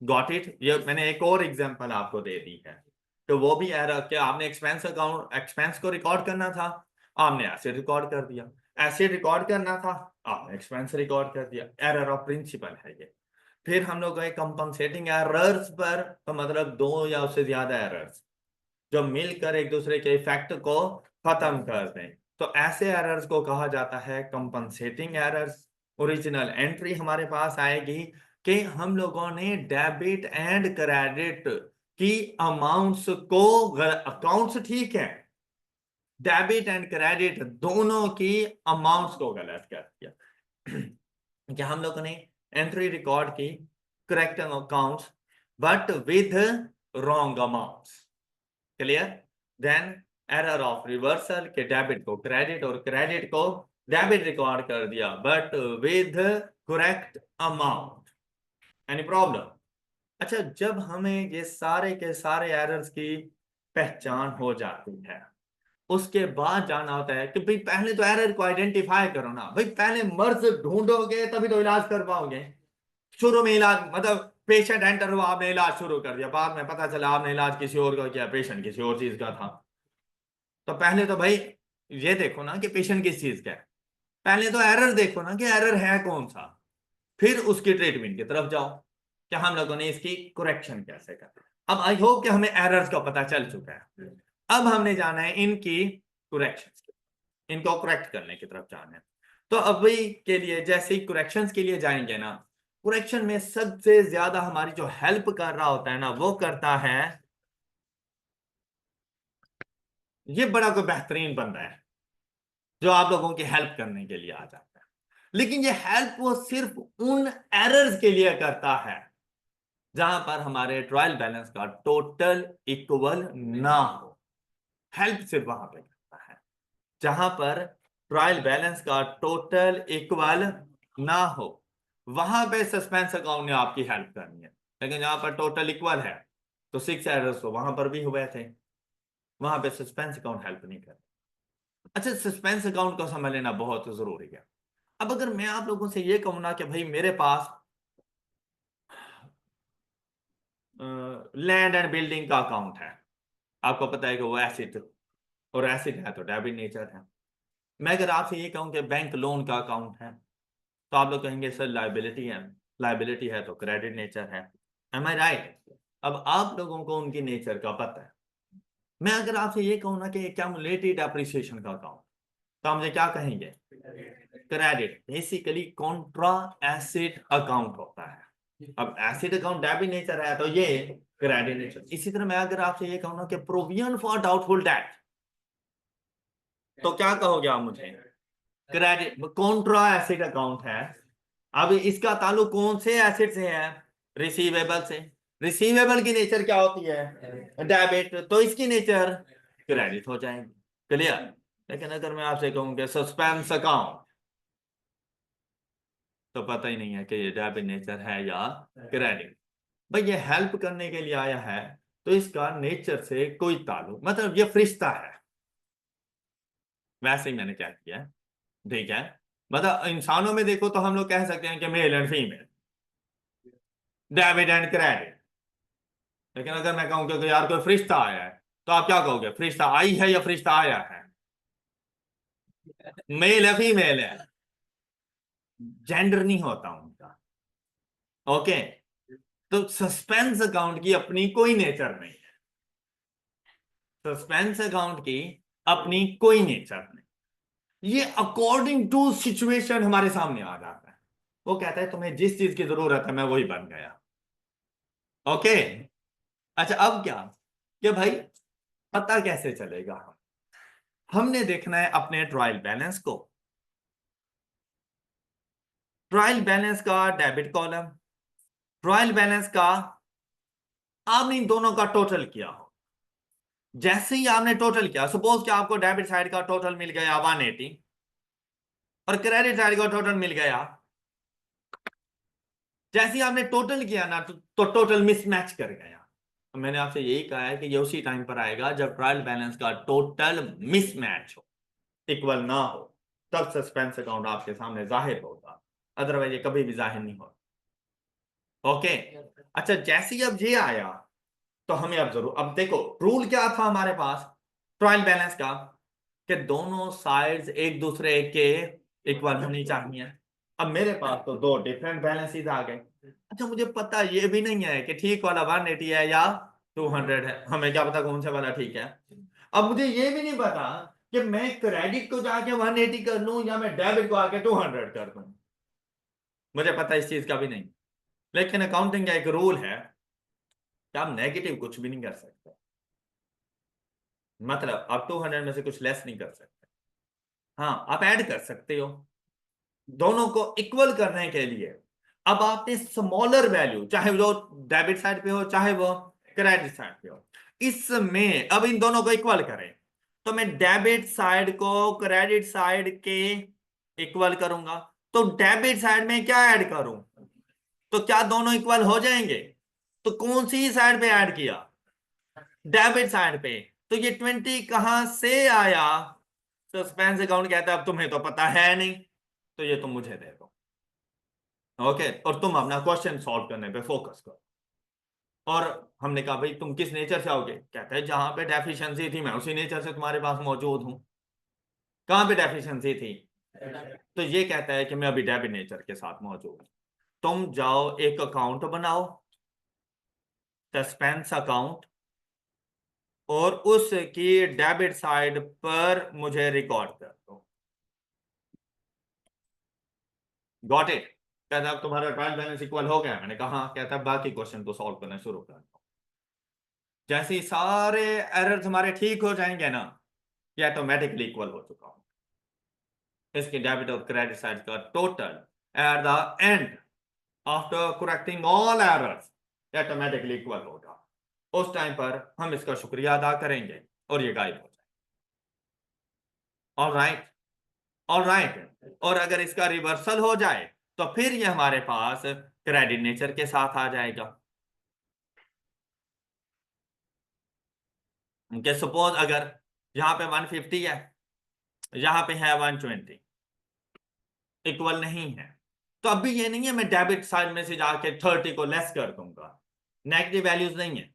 Got it? ये मैंने एक और एग्जांपल आपको दे दी है, तो वो भी एरर कि आपने एक्सपेंस अकाउंट, एक्सपेंस को रिकॉर्ड करना था, आपने एसेट रिकॉर्ड कर दिया, एसेट रिकॉर्ड करना था, आपने एक्सपेंस रिकॉर्ड कर दिया, एरर ऑफ प्रिंसिपल है ये। फिर हम लोग गए कंपनसेटिंग एरर्स पर, तो मतलब 2 या उससे ज्यादा एरर्स जो मिलकर एक दूसरे के इफेक्ट को खत्म कर दें। तो ऐसे एरर्स को कहा जाता है कंपनसेटिंग एरर्स। ओरिजिनल एंट्री हमारे पास आएगी कि हम लोगों ने डेबिट एंड क्रेडिट की अमाउंट्स को, अकाउंट्स ठीक है, डेबिट एंड क्रेडिट दोनों की अमाउंट्स को गलत कर दिया। कि हम लोगों ने एंट्री रिकॉर्ड की correct accounts but with wrong amounts, clear. Then error of reversal के डेबिट को क्रेडिट और क्रेडिट को डेबिट रिकॉर्ड कर दिया but with correct amount. Any problem? अच्छा, जब हमें ये सारे के सारे एरर्स की पहचान हो जाती है, उसके बाद जाना होता है कि भाई पहले तो एरर को आइडेंटिफाई करो ना भाई, पहले मर्ज ढूंढोगे तभी तो इलाज कर पाओगे। शुरू में इलाज मतलब पेशेंट एंटर हुआ, आपने इलाज शुरू कर दिया, बाद में पता चला आपने इलाज किसी और का किया, पेशेंट किसी और चीज का था। तो पहले तो भाई ये देखो ना कि पेशेंट किस चीज का है, पहले तो एरर देखो ना कि एरर है कौन सा, फिर उसकी ट्रीटमेंट की तरफ जाओ कि हम लोगों ने इसकी करेक्शन कैसे करना। अब आई होप कि हमें एरर्स का पता चल चुका है। अब हमने जाना है इनकी करेक्शन, इनको करेक्ट करने की तरफ जाना है। तो अभी के लिए जैसे ही करेक्शंस के लिए जाएंगे ना, करेक्शन में सबसे ज्यादा हमारी जो हेल्प कर रहा होता है ना, वो करता है ये बड़ा कोई बेहतरीन बंदा है जो आप लोगों की हेल्प करने के लिए आ जाता है। लेकिन ये हेल्प वो सिर्फ उन एरर्स के लिए करता है जहां पर हमारे ट्रायल बैलेंस का टोटल इक्वल ना हो। हेल्प सिर्फ वहां पे करता है जहां पर ट्रायल बैलेंस का टोटल इक्वल ना हो, वहां पे सस्पेंस अकाउंट ने आपकी हेल्प करनी है। लेकिन जहां पर टोटल इक्वल है तो 6 एरर्स तो वहां पर भी हुए थे, वहां पे सस्पेंस अकाउंट हेल्प नहीं कर। अच्छा, सस्पेंस अकाउंट को समझ लेना बहुत जरूरी है। अब अगर मैं आप लोगों से ये कहूँ ना कि भाई मेरे पास लैंड एंड बिल्डिंग का अकाउंट है, आपको पता है कि वो एसिड, और एसिड है तो डेबिट नेचर है। मैं अगर आपसे ये कहूं कि बैंक लोन का अकाउंट है, तो आप लोग कहेंगे सर लाइबिलिटी है, लाइबिलिटी है तो क्रेडिट नेचर है। Am I right? अब आप लोगों को उनकी नेचर का पता है। मैं अगर आपसे ये कहूँ ना कि एक्यूमुलेटेड एप्रिसिएशन का अकाउंट, तो आप मुझे क्या कहेंगे? Credit. Basically Contra acid account होता है। अब एसिड अकाउंट डेबिट नेचर है तो ये क्रेडिट नेचर। इसी तरह मैं अगर आपसे ये कहूँ ना कि प्रोविजन फॉर डाउटफुल डेट, तो क्या कहोगे आप मुझे? क्रेडिट। कॉन्ट्रा एसिड अकाउंट है। अब इसका ताल्लुक कौन से एसिड से है? रिसीवेबल से। रिसीवेबल की नेचर क्या होती है? डेबिट, तो इसकी नेचर क्रेडिट हो जाएगी। क्लियर? लेकिन अगर मैं आपसे कहूं कि सस्पेंस अकाउंट, तो पता ही नहीं है कि ये डेबिट नेचर है या क्रेडिट। भाई ये हेल्प करने के लिए आया है तो इसका नेचर से कोई ताल्लुक, मतलब ये फरिश्ता है। वैसे ही मैंने क्या किया है, ठीक है। मतलब इंसानों में देखो तो हम लोग कह सकते हैं कि male and female, debit and credit. लेकिन अगर मैं कहूं कि यार कोई फरिश्ता आया है, तो आप क्या कहोगे? फरिश्ता आई है या फरिश्ता आया है? मेल है फीमेल है, जेंडर नहीं होता उनका। ओके। तो सस्पेंस अकाउंट की अपनी कोई नेचर नहीं है, सस्पेंस अकाउंट की अपनी कोई नेचर नहीं। ये अकॉर्डिंग टू सिचुएशन हमारे सामने आ जाता है। वो कहता है तुम्हें जिस चीज की जरूरत है मैं वही बन गया। ओके। अच्छा, अब क्या कि भाई पता कैसे चलेगा? हमने देखना है अपने ट्रायल बैलेंस को, ट्रायल बैलेंस का डेबिट कॉलम, ट्रायल बैलेंस का आपने इन दोनों का टोटल किया हो। जैसे ही आपने टोटल किया, सपोज कि आपको डेबिट साइड का टोटल मिल गया 180 और क्रेडिट साइड का टोटल मिल गया, जैसे ही आपने टोटल किया ना तो टोटल मिसमैच कर गया। तो मैंने आपसे यही कहा है कि ये उसी टाइम पर आएगा जब ट्रायल बैलेंस का टोटल मिसमैच हो, इक्वल ना हो, तब सस्पेंस अकाउंट आपके सामने जाहिर होगा, अदरवाइज ये कभी भी जाहिर नहीं होगा। ओके। अच्छा, जैसे ही अब ये आया तो हमें अब जरूर, अब देखो रूल क्या था हमारे पास ट्रायल बैलेंस का, कि दोनों साइड्स एक दूसरे के इक्वल होनी चाहिए। अब मेरे पास तो दो डिफरेंट बैलेंसेस आ गए। अच्छा, मुझे पता ये भी नहीं है कि ठीक वाला 180 है या 200 है, हमें क्या पता कौन सा वाला ठीक है। अब मुझे ये भी नहीं पता कि मैं क्रेडिट को जाके 180 कर लूं या मैं डेबिट को आके 200 कर दूं, मुझे पता इस चीज का भी नहीं। लेकिन अकाउंटिंग का एक रूल है कि आप नेगेटिव कुछ भी नहीं कर सकते, मतलब आप 200 में से कुछ लेस नहीं कर सकते। हाँ, आप ऐड कर सकते हो दोनों को इक्वल करने के लिए। अब आपने स्मॉलर वैल्यू, चाहे वो डेबिट साइड पे हो चाहे वो क्रेडिट साइड पे हो, इसमें अब इन दोनों को इक्वल करें, तो मैं डेबिट साइड को क्रेडिट साइड के इक्वल करूंगा, तो डेबिट साइड में क्या ऐड करूं, तो क्या दोनों इक्वल हो जाएंगे? तो कौन सी साइड पे ऐड किया? डेबिट साइड पे। तो ये 20 कहां से आया? सस्पेंस अकाउंट कहता है अब तुम्हें तो पता है नहीं, तो ये तुम मुझे दे दो। ओके, और तुम अपना क्वेश्चन सॉल्व करने पे फोकस करो। और हमने कहा भाई तुम किस नेचर से आओगे? कहता है जहां पे डेफिशिएंसी थी मैं उसी नेचर से तुम्हारे पास मौजूद हूं। कहां पे डेफिशिएंसी थी? तो ये कहता है कि मैं अभी डेबिट नेचर के साथ मौजूद हूं। तुम जाओ एक अकाउंट बनाओ, सस्पेंस अकाउंट, और उसकी डेबिट साइड पर मुझे रिकॉर्ड कर दो। Got it? कहता अब तुम्हारा ट्रायल बैलेंस इक्वल हो गया। मैंने कहा हाँ। कहता बाकी क्वेश्चन को सॉल्व करना शुरू कर दो। जैसे ही सारे एरर्स हमारे ठीक हो जाएंगे ना, ये ऑटोमेटिकली इक्वल हो चुका हूं। इसके डेबिट और क्रेडिट साइड का total eight the and after correcting all errors automatically equal होगा। उस टाइम पर हम इसका शुक्रिया अदा करेंगे और ये गायब हो जाए। All right, all right. और अगर इसका रिवर्सल हो जाए तो फिर ये हमारे पास क्रेडिट नेचर के साथ आ जाएगा। कि सपोज अगर यहां पे 150 है, यहां पे है 120, इक्वल नहीं है, तो अभी ये नहीं है मैं डेबिट साइड में से जाके 30 को लेस कर दूंगा, नेगेटिव वैल्यूज नहीं है।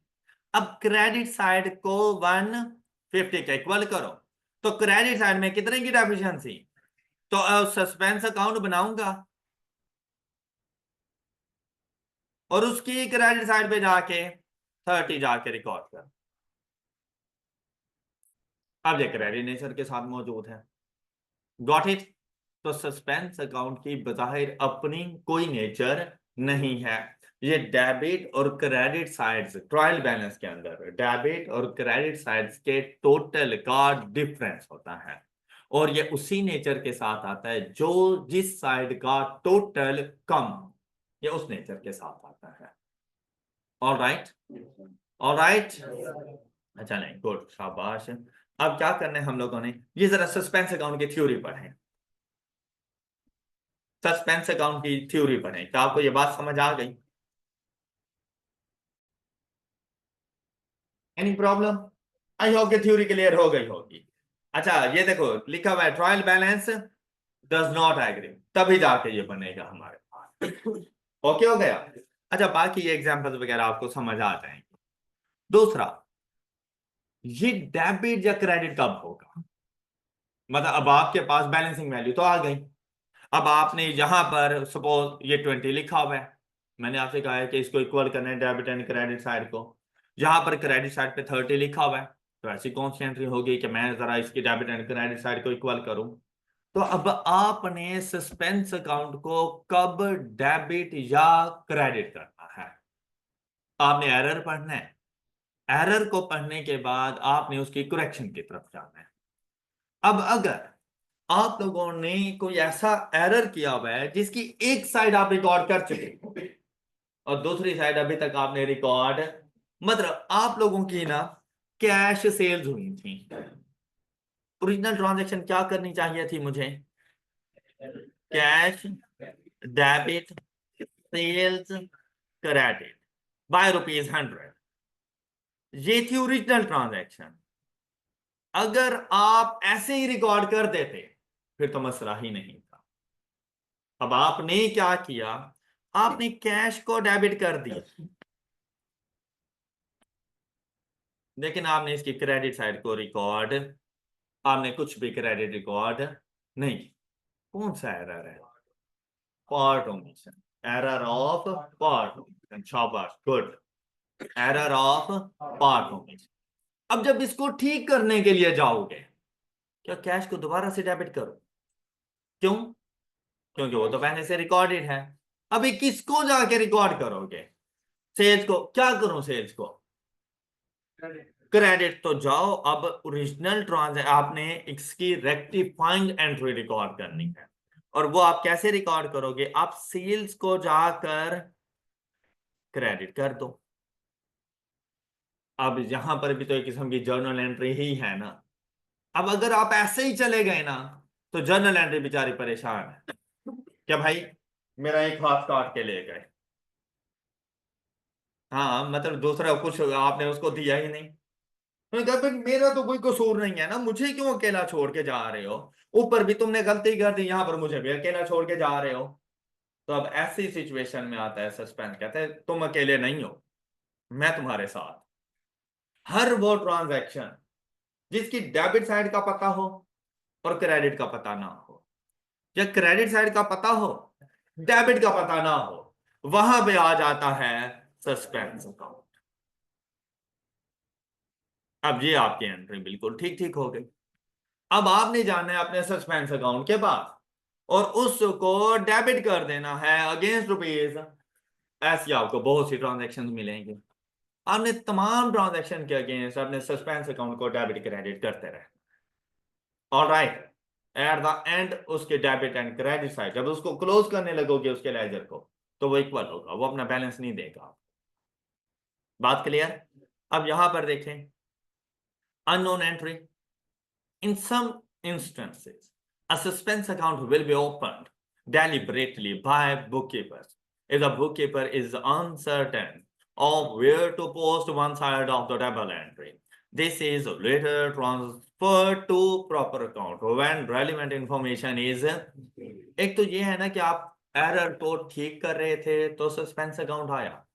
अब क्रेडिट साइड को 150 के इक्वल करो, तो क्रेडिट साइड में कितने की डेफिशिएंसी? तो सस्पेंस अकाउंट बनाऊंगा और उसकी क्रेडिट साइड पे जाके 30 जाके रिकॉर्ड कर। अब ये क्रेडिट नेचर के साथ मौजूद है। Got it? तो सस्पेंस अकाउंट की बजाहिर अपनी कोई नेचर नहीं है। ये डेबिट और क्रेडिट साइड्स ट्रायल बैलेंस के अंदर डेबिट और क्रेडिट साइड्स के टोटल का डिफरेंस होता है, और ये उसी नेचर के साथ आता है जो जिस साइड का टोटल कम, ये उस नेचर के साथ आता है। All right, all right. अच्छा, नहीं, गुड, शाबाश। अब क्या करना है हम लोगों ने, ये जरा सस्पेंस अकाउंट की थ्योरी पढ़ें। सस्पेंस अकाउंट की थ्योरी पढ़ें। क्या आपको ये बात समझ आ गई? Any problem? आई होप कि थ्योरी क्लियर हो गई होगी। अच्छा, ये देखो लिखा हुआ है trial balance does not agree, तभी जाके ये बनेगा हमारे पास। ओके हो गया? अच्छा, बाकी ये एग्जांपल्स वगैरह आपको समझ आ जाएंगे। दूसरा, ये डेबिट या क्रेडिट कब होगा? मतलब अब आपके पास बैलेंसिंग वैल्यू तो आ गई। अब आपने यहां पर सपोज ये 20 लिखा हुआ है, मैंने आपसे कहा है कि इसको इक्वल करना है डेबिट एंड क्रेडिट साइड को। यहां पर क्रेडिट साइड पे 30 लिखा हुआ है, तो ऐसी कौन सी एंट्री होगी कि मैं जरा इसकी डेबिट एंड क्रेडिट साइड को इक्वल करूं? तो अब आपने सस्पेंस अकाउंट को कब डेबिट या क्रेडिट करना है? आपने एरर पढ़ना है, एरर को पढ़ने के बाद आपने उसकी करेक्शन की तरफ जाना है। अब अगर आप लोगों ने कोई ऐसा एरर किया हुआ है जिसकी एक साइड आप रिकॉर्ड कर चुके हो और दूसरी साइड अभी तक आपने रिकॉर्ड, मतलब आप लोगों की ना कैश सेल्स हुई थी, ओरिजिनल ट्रांजैक्शन क्या करनी चाहिए थी मुझे? Cash debit sales credit by ₹100, ये थी ओरिजिनल ट्रांजैक्शन। अगर आप ऐसे ही रिकॉर्ड कर देते फिर तो मसला ही नहीं था। अब आपने क्या किया, आपने कैश को डेबिट कर दिया, लेकिन आपने इसकी क्रेडिट साइड को रिकॉर्ड, आपने कुछ भी क्रेडिट रिकॉर्ड नहीं। कौन सा एरर है? Part omission, error of part omission. शाबाश, good, error of part omission. अब जब इसको ठीक करने के लिए जाओगे क्या कैश को दोबारा से डेबिट करो? क्यों? क्योंकि वो तो पहले से रिकॉर्डेड है। अभी किसको जाके रिकॉर्ड करोगे? सेल्स को? क्या करूं सेल्स को? क्रेडिट। तो जाओ, अब ओरिजिनल ट्रांजैक्शन आपने इसकी रेक्टिफाइंग एंट्री रिकॉर्ड करनी है। और वो आप कैसे रिकॉर्ड करोगे? आप सेल्स को जाकर क्रेडिट कर दो। अब यहां पर भी तो एक किस्म की जर्नल एंट्री ही है ना। अब अगर आप ऐसे ही चले गए ना, तो जर्नल एंट्री बेचारी परेशान है। क्या भाई, मेरा एक हाथ काट के ले गए। हाँ, मतलब दूसरा कुछ आपने उसको दिया ही नहीं। मैंने कहा, "भाई, मेरा तो कोई कसूर नहीं है ना, मुझे क्यों अकेला छोड़ के जा रहे हो? ऊपर भी तुमने गलती कर दी, यहां पर मुझे भी अकेला छोड़ के जा रहे हो।" तो अब ऐसी सिचुएशन में आता है सस्पेंस, कहते हैं तुम अकेले नहीं हो, मैं तुम्हारे साथ। हर वो ट्रांजैक्शन जिसकी डेबिट साइड का पता हो और क्रेडिट का पता ना हो, या क्रेडिट साइड का पता हो, डेबिट का पता ना हो, वहां पे आ जाता है सस्पेंस अकाउंट। अब ये आपकी एंट्री बिल्कुल ठीक ठीक हो गई। अब आपने जाना है अपने सस्पेंस अकाउंट के पास और उसको डेबिट कर देना है अगेंस्ट रुपीज। ऐसी आपको बहुत सी ट्रांजैक्शंस मिलेंगे। आपने तमाम ट्रांजैक्शन के अगेंस्ट अपने सस्पेंस अकाउंट को डेबिट क्रेडिट करते रहे। ऑलराइट, एट द एंड उसके डेबिट एंड क्रेडिट साइड जब उसको क्लोज करने लगोगे उसके लेजर को, तो वो इक्वल होगा, वो अपना बैलेंस नहीं देगा। बात क्लियर? अब यहां पर देखें unknown entry. In some instances, a suspense account will be opened deliberately by bookkeepers if the bookkeeper is uncertain of where to post one side of the double entry. This is later transferred to proper account when relevant information is। एक तो ये है ना कि आप error तो ठीक कर रहे थे तो सस्पेंस अकाउंट आया,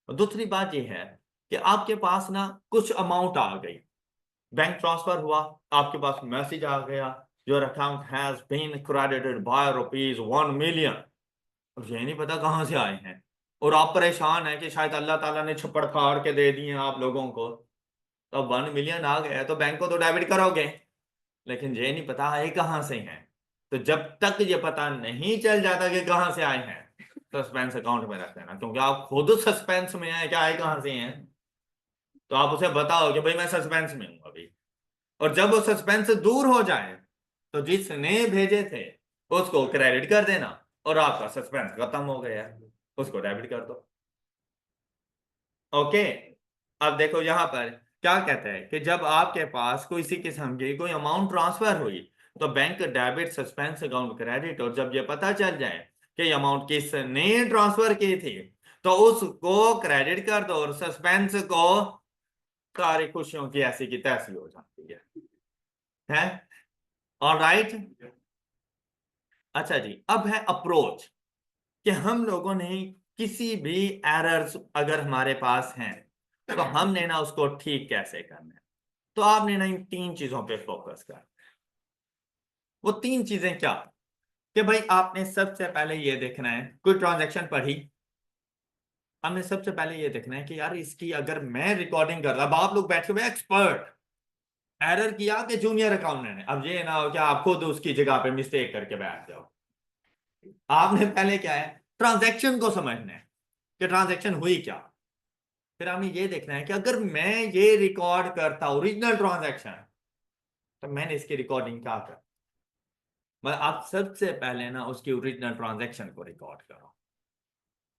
और दूसरी बात ये है कि आपके पास ना कुछ अमाउंट आ गई, बैंक ट्रांसफर हुआ, आपके पास मैसेज आ गया, your account has been credited by ₹1 million. अब ये नहीं पता कहां से आए हैं, और आप परेशान हैं कि शायद अल्लाह ताला ने छप्पड़ फाड़ के दे दिए हैं आप लोगों को। तो अब 1 मिलियन आ गया तो बैंक को तो डेबिट करोगे, लेकिन ये नहीं पता आए कहां से हैं। तो जब तक ये पता नहीं चल जाता कि कहां से आए हैं, सस्पेंस अकाउंट में रख देना, क्योंकि आप खुद सस्पेंस में हैं कि आए कहां से हैं। तो आप उसे बताओ कि भाई मैं सस्पेंस में हूं अभी, और जब वो सस्पेंस दूर हो जाए तो जिसने भेजे थे उसको क्रेडिट कर देना, और आपका सस्पेंस खत्म हो गया, उसको डेबिट कर दो। ओके। अब देखो यहां पर क्या कहते हैं कि जब आपके पास कोई सी किस्म की कोई अमाउंट ट्रांसफर हुई तो bank debit suspense account credit, और जब ये पता चल जाए कि ये अमाउंट किसने ट्रांसफर की थी तो उसको क्रेडिट कर दो, और सस्पेंस को सारी खुशियों की ऐसी की तैसी हो जाती है। ऑलराइट। अच्छा जी, अब है अप्रोच, कि हम लोगों ने किसी भी एरर्स अगर हमारे पास हैं तो हमने ना उसको ठीक कैसे करना है। तो आपने ना इन 3 चीजों पे फोकस करना है। वो 3 चीजें क्या? कि भाई आपने सबसे पहले ये देखना है, कोई ट्रांजैक्शन पढ़ी, हमने सबसे पहले ये देखना है कि यार इसकी अगर मैं रिकॉर्डिंग कर रहा, अब आप लोग बैठे हुए एक्सपर्ट, एरर किया कि जूनियर अकाउंटेंट ने, अब ये ना हो कि आप खुद उसकी जगह पे मिस्टेक करके बैठ जाओ। आपने पहले क्या है, ट्रांजैक्शन को समझना है कि ट्रांजैक्शन हुई क्या। फिर आपने ये देखना है कि अगर मैं ये रिकॉर्ड करता ओरिजिनल ट्रांजैक्शन, तो मैंने इसकी रिकॉर्डिंग क्या कर, मतलब आप सबसे पहले ना उसकी ओरिजिनल ट्रांजैक्शन को रिकॉर्ड करो,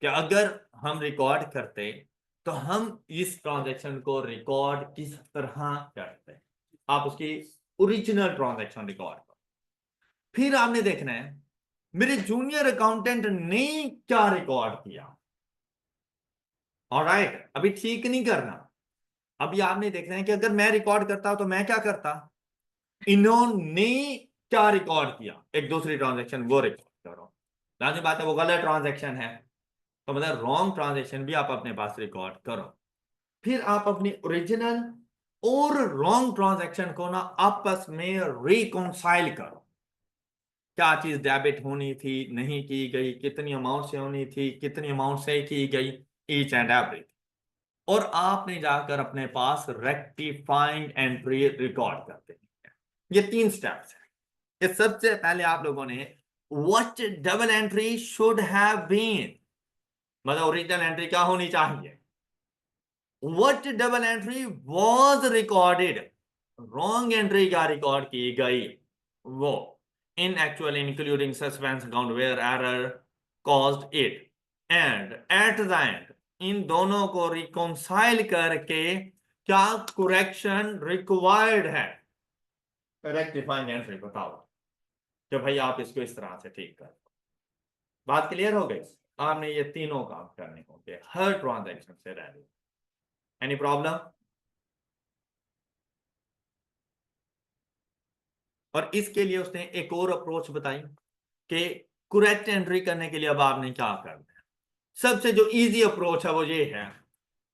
कि अगर हम रिकॉर्ड करते तो हम इस ट्रांजैक्शन को रिकॉर्ड किस तरह करते। आप उसकी ओरिजिनल ट्रांजैक्शन रिकॉर्ड करो। फिर आपने देखना है मेरे जूनियर अकाउंटेंट ने क्या रिकॉर्ड किया। ऑलराइट, अभी ठीक नहीं करना। अभी आपने देखना है कि अगर मैं रिकॉर्ड करता तो मैं क्या करता, इन्होंने क्या रिकॉर्ड किया, एक दूसरी ट्रांजैक्शन वो रिकॉर्ड करो। लाजमी बात है वो गलत ट्रांजैक्शन है, तो मतलब रॉन्ग ट्रांजैक्शन भी आप अपने पास रिकॉर्ड करो। फिर आप अपनी ओरिजिनल और रॉन्ग ट्रांजैक्शन को ना आपस में रिकॉन्साइल करो। क्या चीज डेबिट होनी थी, नहीं की गई, कितनी अमाउंट से होनी थी, कितनी अमाउंट से की गई, ईच एंड एवरी। और आपने जाकर अपने पास रेक्टिफाइंग एंट्री रिकॉर्ड करते हैं। ये 3 स्टेप्स है। ये सबसे पहले आप लोगों ने what double entry should have been, मतलब ओरिजिनल एंट्री क्या होनी चाहिए, what double entry was recorded, wrong entry क्या रिकॉर्ड की गई वो, in actual including suspense account where error caused it, and at the end in दोनों को रिकॉन्साइल करके क्या करेक्शन रिक्वायर्ड है, रेक्टिफाइंग एंट्री बताओ कि भाई आप इसको इस तरह से ठीक कर। बात क्लियर हो गई? आपने ये तीनों काम करने होंगे हर ट्रांजैक्शन से रहने। Any problem? और इसके लिए उसने एक और अप्रोच बताई कि करेक्ट एंट्री करने के लिए अब आपने क्या करना है। सबसे जो इजी अप्रोच है वो ये है,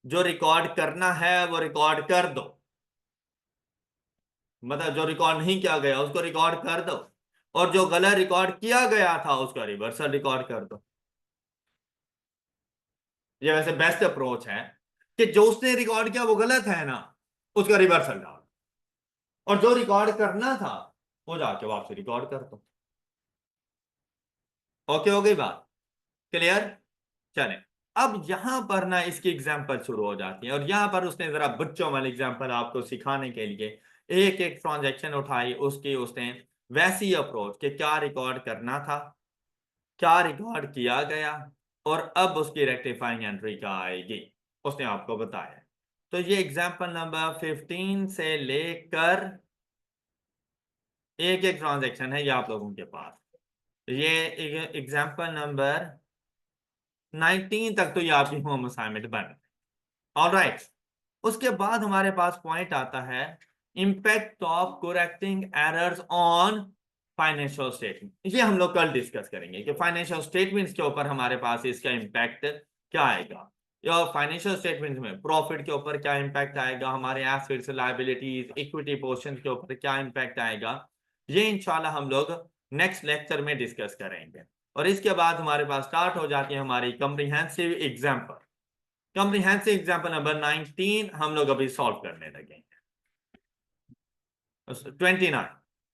जो रिकॉर्ड करना है वो रिकॉर्ड कर दो, मतलब जो रिकॉर्ड नहीं किया गया उसको रिकॉर्ड कर दो, और जो गलत रिकॉर्ड किया गया था उसका रिवर्सल रिकॉर्ड कर दो। ये वैसे बेस्ट अप्रोच है कि जो उसने रिकॉर्ड किया वो गलत है ना, उसका रिवर्सल डाल, और जो रिकॉर्ड करना था वो जाके वापस रिकॉर्ड कर दो। ओके हो गई बात? क्लियर? चले, अब यहां पर ना इसकी एग्जांपल शुरू हो जाती है, और यहां पर उसने जरा बच्चों वाली एग्जांपल आपको सिखाने के लिए एक एक ट्रांजैक्शन उठाई, उसकी उसने वैसी अप्रोच कि क्या रिकॉर्ड करना था, क्या रिकॉर्ड किया गया, और अब उसकी रेक्टिफाइंग एंट्री क्या आएगी, उसने आपको बताया। तो ये एग्जांपल नंबर 15 से लेकर एक एक ट्रांजैक्शन है ये आप लोगों के पास, ये एग्जांपल नंबर 19 तक तो ये आपकी होम असाइनमेंट बन। ऑलराइट, उसके बाद हमारे पास पॉइंट आता है impact of correcting errors on financial statement. ये हम लोग कल डिस्कस करेंगे कि फाइनेंशियल स्टेटमेंट्स के ऊपर हमारे पास इसका इंपैक्ट क्या आएगा, या फाइनेंशियल स्टेटमेंट्स में प्रॉफिट के ऊपर क्या इंपैक्ट आएगा, हमारे एसेट्स लायबिलिटीज इक्विटी पोर्शन के ऊपर क्या इंपैक्ट आएगा, ये इंशाल्लाह हम लोग नेक्स्ट लेक्चर में डिस्कस करेंगे। और इसके बाद हमारे पास स्टार्ट हो जाती है हमारी comprehensive example. Comprehensive example number 19 हम लोग अभी सॉल्व करने लगेंगे। 29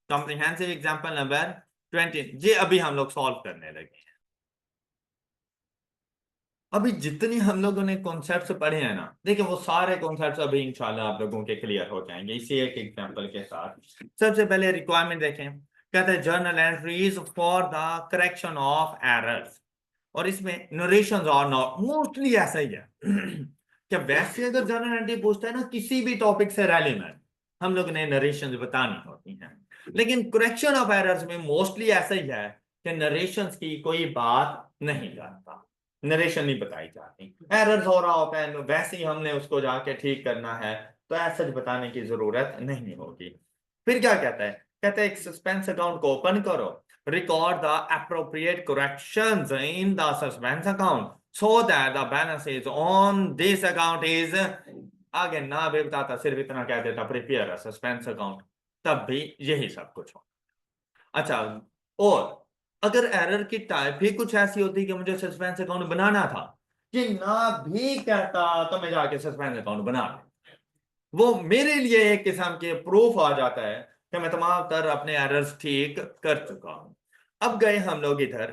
कॉम्प्रिहेंसिव एग्जाम्पल नंबर 20 ये अभी हम लोग सॉल्व करने लगे हैं। अभी जितनी हम लोगों ने कॉन्सेप्ट्स पढ़े हैं ना, देखिए वो सारे कॉन्सेप्ट्स अभी इंशाल्लाह आप लोगों के क्लियर हो जाएंगे इसी एक एग्जांपल के साथ। सबसे पहले रिक्वायरमेंट देखें, कहते हैं journal entries for the correction of errors, और इसमें नरेशन और नॉट मोस्टली ऐसा ही है कि वैसे अगर जर्नल एंट्री पूछता है ना किसी भी टॉपिक से रेलेवेंट, हम लोग ने नरेशन बतानी होती हैं, लेकिन करेक्शन ऑफ एरर्स में मोस्टली ऐसा ही है कि नरेशंस की कोई बात नहीं करता, नरेशन नहीं बताई जाती, एरर्स हो रहा होता है वैसे ही हमने उसको जाके ठीक करना है, तो ऐसा बताने की जरूरत नहीं होगी। फिर क्या कहता है, कहता है एक सस्पेंस अकाउंट को ओपन करो, record the appropriate corrections in the suspense account so that the balances on this account is, आगे ना भी बताता सिर्फ इतना कह देता प्रिपेयर सस्पेंस अकाउंट, तब भी यही सब कुछ हो। अच्छा, और अगर एरर की टाइप ही कुछ ऐसी होती कि मुझे सस्पेंस अकाउंट बनाना था, ये ना भी कहता तो मैं जाके सस्पेंस अकाउंट बना ले, वो मेरे लिए एक किस्म के प्रूफ आ जाता है कि मैं तमाम तर अपने एरर्स ठीक कर चुका हूं। अब गए हम लोग इधर,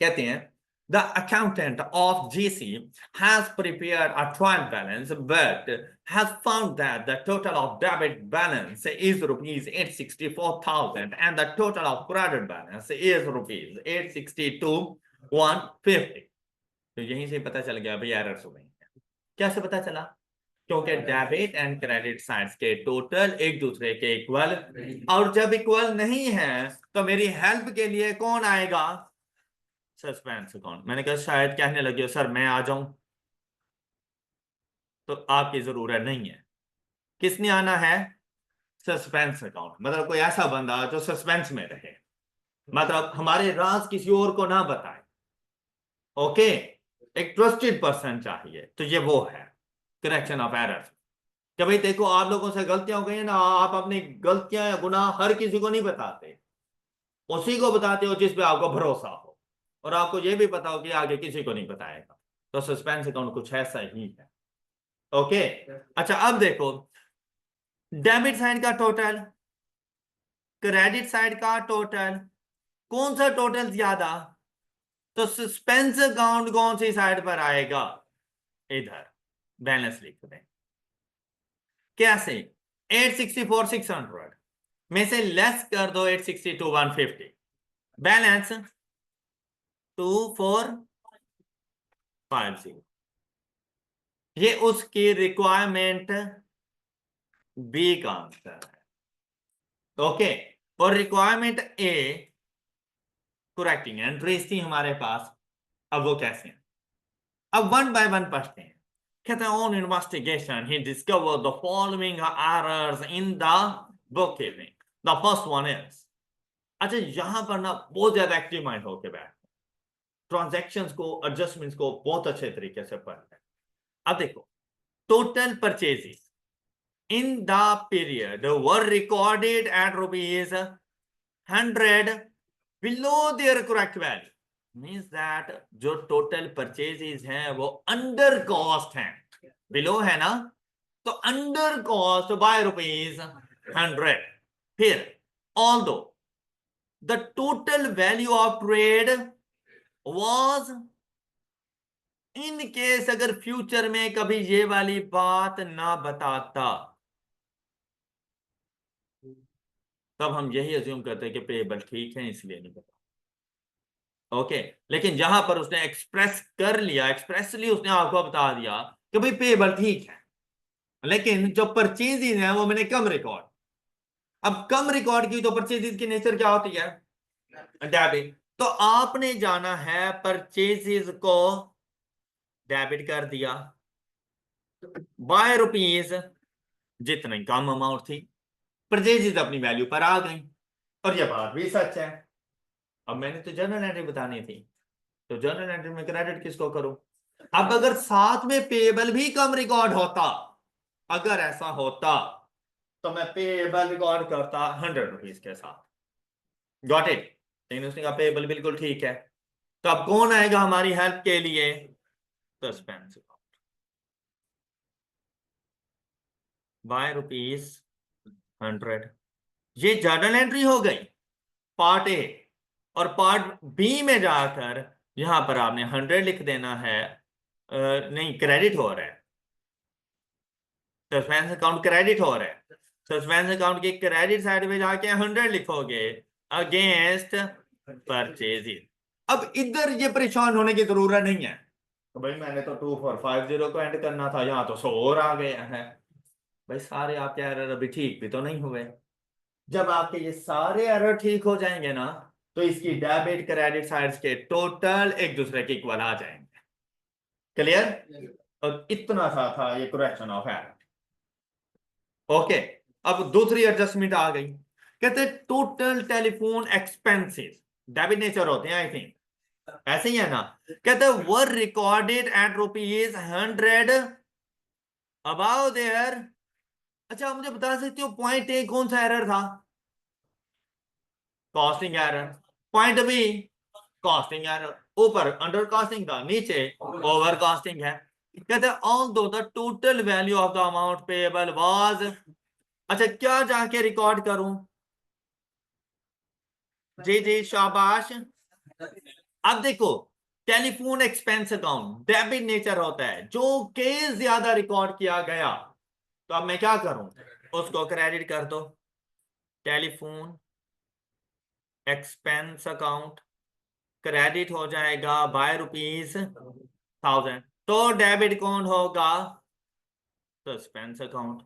कहते हैं the accountant of GC has prepared a trial balance but has found that the total of debit balance is rupees 864,000 and the total of credit balance is rupees 862,150। तो यहीं से पता चल गया भाई एरर्स हो गई है। कैसे पता चला? क्योंकि डेबिट एंड क्रेडिट साइड्स के टोटल एक दूसरे के इक्वल, और जब इक्वल नहीं है तो मेरी हेल्प के लिए कौन आएगा? Suspense account. मैंने कहा शायद कहने लगे हो सर मैं आ जाऊं, तो आपकी जरूरत नहीं है। किसने आना है? सस्पेंस अकाउंट, मतलब कोई ऐसा बंदा जो सस्पेंस में रहे, मतलब हमारे राज किसी और को ना बताए। ओके, एक ट्रस्टेड पर्सन चाहिए, तो ये वो है करेक्शन ऑफ एरर्स। कि भाई देखो आप लोगों से गलतियां हो गई है ना, आप अपनी गलतियां या गुनाह हर किसी को नहीं बताते, उसी को बताते हो जिस पे आपको भरोसा हो, और आपको ये भी पता हो कि आगे किसी को नहीं बताएगा। तो सस्पेंस अकाउंट कुछ ऐसा ही है। ओके, अच्छा अब देखो डेबिट साइड का टोटल क्रेडिट साइड का टोटल, कौन सा टोटल ज्यादा, तो सस्पेंस अकाउंट कौन सी साइड पर आएगा, इधर बैलेंस लिख दें। कैसे, 864,600 में से लेस कर दो 862,150, बैलेंस 2450। ये उसकी रिक्वायरमेंट बी का आंसर है। ओके, और रिक्वायरमेंट ए करेक्टिंग एंट्रीज थी हमारे पास। अब वो कैसे हैं, अब वन बाय वन पढ़ते हैं। कहते हैं on investigation he discovered the following errors in the book keeping. The first one is, अच्छा यहां पर ना बहुत ज्यादा एक्टिव माइंड होके बैठ, ट्रांजैक्शंस को, एडजस्टमेंट्स को बहुत अच्छे तरीके से पढ़ते हैं। अब देखो, total purchases in the period were recorded at rupees 100 below their correct value, means that जो total purchases हैं वो under cost हैं, below है ना, तो under cost by rupees 100। फिर although the total value of trade was, in case अगर future में कभी ये वाली बात ना बताता, तब हम यही अज्यूम करते हैं कि पेएबल ठीक है इसलिए नहीं बता। ओके, लेकिन जहां पर उसने एक्सप्रेस कर लिया, एक्सप्रेसली उसने आपको बता दिया कि भाई पेएबल ठीक है, लेकिन जो परचेजेस है वो मैंने कम रिकॉर्ड। अब कम रिकॉर्ड की तो परचेजेस की नेचर क्या होती है, डेबिट। तो आपने जाना है परचेजेस को डेबिट कर दिया बाय रुपीज, जितनी कम अमाउंट थी, परचेजेस अपनी वैल्यू पर आ गई। और यह बात भी सच है। अब मैंने तो जर्नल एंट्री बतानी थी, तो जर्नल एंट्री में क्रेडिट किसको करूं। अब अगर साथ में पेएबल भी कम रिकॉर्ड होता, अगर ऐसा होता तो मैं पेएबल रिकॉर्ड करता 100 रुपीज के साथ, गॉट इट। लेकिन उसने कहा पेएबल बिल्कुल ठीक है, तो अब कौन आएगा हमारी हेल्प के लिए, सस्पेंस अकाउंट बाय रुपीज 100। ये जर्नल एंट्री हो गई पार्ट ए, और पार्ट बी में जाकर यहां पर आपने 100 लिख देना है। नहीं, क्रेडिट हो रहा है, सस्पेंस अकाउंट क्रेडिट हो रहा है, सस्पेंस अकाउंट की क्रेडिट साइड में जाके 100 लिखोगे अगेंस्ट परचेज। अब इधर ये परेशान होने की जरूरत नहीं है, तो भाई मैंने तो 2450 को एंड करना था, यहाँ तो 100 और आ गया है। भाई सारे आपके एरर अभी ठीक भी तो नहीं हुए। जब आपके ये सारे एरर ठीक हो जाएंगे ना, तो इसकी डेबिट क्रेडिट साइड्स के टोटल एक दूसरे के इक्वल आ जाएंगे। क्लियर, और इतना सा था ये करेक्शन ऑफ एरर। ओके, अब दूसरी एडजस्टमेंट आ गई। कहते हैं total telephone expenses, debit nature होते हैं आई थिंक, ऐसे ही है ना। कहते हैं were recorded at rupees 100 about there. अच्छा, मुझे बता सकते हो पॉइंट ए कौन सा एरर था, costing error. Point be costing error, ऊपर अंडर कॉस्टिंग था, नीचे ओवर कॉस्टिंग है। कहते हैं ऑल दो the total value of the amount payable was, अच्छा क्या जाके रिकॉर्ड करूं, जी जी शाबाश। अब देखो, telephone expense account debit nature होता है, जो केस ज्यादा रिकॉर्ड किया गया, तो अब मैं क्या करूं, उसको क्रेडिट कर दो। टेलीफोन एक्सपेंस अकाउंट क्रेडिट हो जाएगा बाय रुपीज 1000, तो डेबिट कौन होगा, सस्पेंस अकाउंट।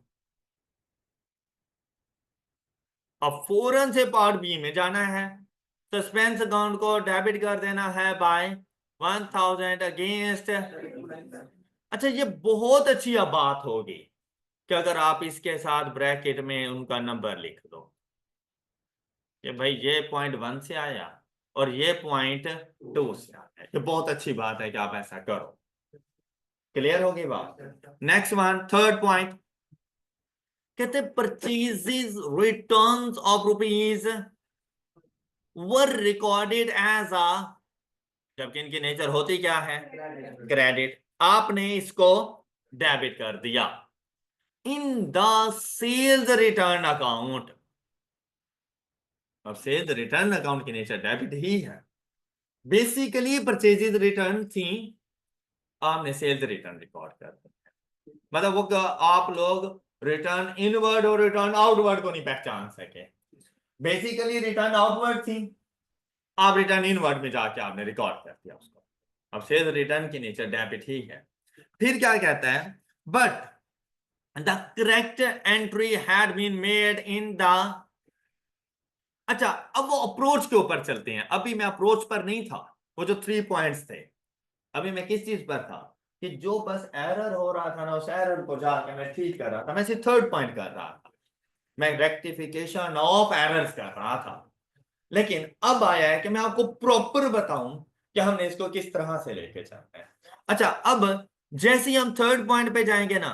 अब फौरन से पार्ट बी में जाना है, सस्पेंस अकाउंट को डेबिट कर देना है बाय 1000 अगेंस्ट। अच्छा, ये बहुत अच्छी अब बात होगी कि अगर आप इसके साथ ब्रैकेट में उनका नंबर लिख दो कि भाई ये पॉइंट 1 से आया और ये पॉइंट 2 से आया, ये बहुत अच्छी बात है कि आप ऐसा करो। क्लियर होगी बात। नेक्स्ट वन, थर्ड पॉइंट, कहते purchases returns of rupees were recorded as a, जबकि इनकी नेचर होती क्या है, क्रेडिट, आपने इसको डेबिट कर दिया in the sales return account. अब सेल्स रिटर्न अकाउंट की नेचर डेबिट ही है। बेसिकली परचेजेज रिटर्न थी, आपने सेल्स रिटर्न रिकॉर्ड कर दिया। मतलब वो आप लोग रिटर्न इनवर्ड और रिटर्न आउटवर्ड को नहीं पहचान सके। बेसिकली रिटर्न आउटवर्ड थी, आप रिटर्न इनवर्ड में जाके आपने रिकॉर्ड कर दिया उसको। अब सेल्स रिटर्न की नेचर डेबिट ही है। फिर क्या कहता है, but the correct entry had been made in the. अच्छा, अब वो अप्रोच के ऊपर चलते हैं। अभी मैं अप्रोच पर नहीं था, वो जो 3 पॉइंट्स थे, अभी मैं किस चीज पर था कि जो बस एरर हो रहा था ना, उस एरर को जाकर मैं ठीक कर रहा था। मैं सिर्फ 3rd पॉइंट कर रहा था, मैं रेक्टिफिकेशन ऑफ एरर्स कर रहा था। लेकिन अब आया है कि मैं आपको प्रॉपर बताऊं कि हमने इसको किस तरह से लेके चलना है। अच्छा, अब जैसे ही हम 3rd पॉइंट पे जाएंगे ना,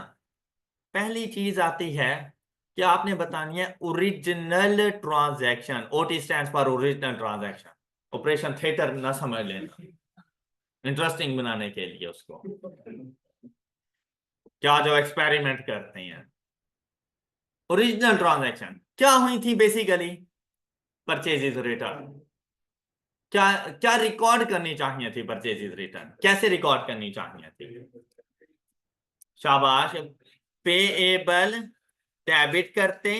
पहली चीज आती है कि आपने बतानी है original transaction. OT stands for original transaction. Operation theatre ना समझ लेना, इंटरेस्टिंग बनाने के लिए उसको, क्या जो एक्सपेरिमेंट करते हैं। ओरिजिनल ट्रांजैक्शन क्या हुई थी बेसिकली, परचेजेस रिटर्न। क्या क्या रिकॉर्ड करनी चाहिए थी परचेजेस रिटर्न, कैसे रिकॉर्ड करनी चाहिए थी? शाबाश। पेएबल डेबिट करते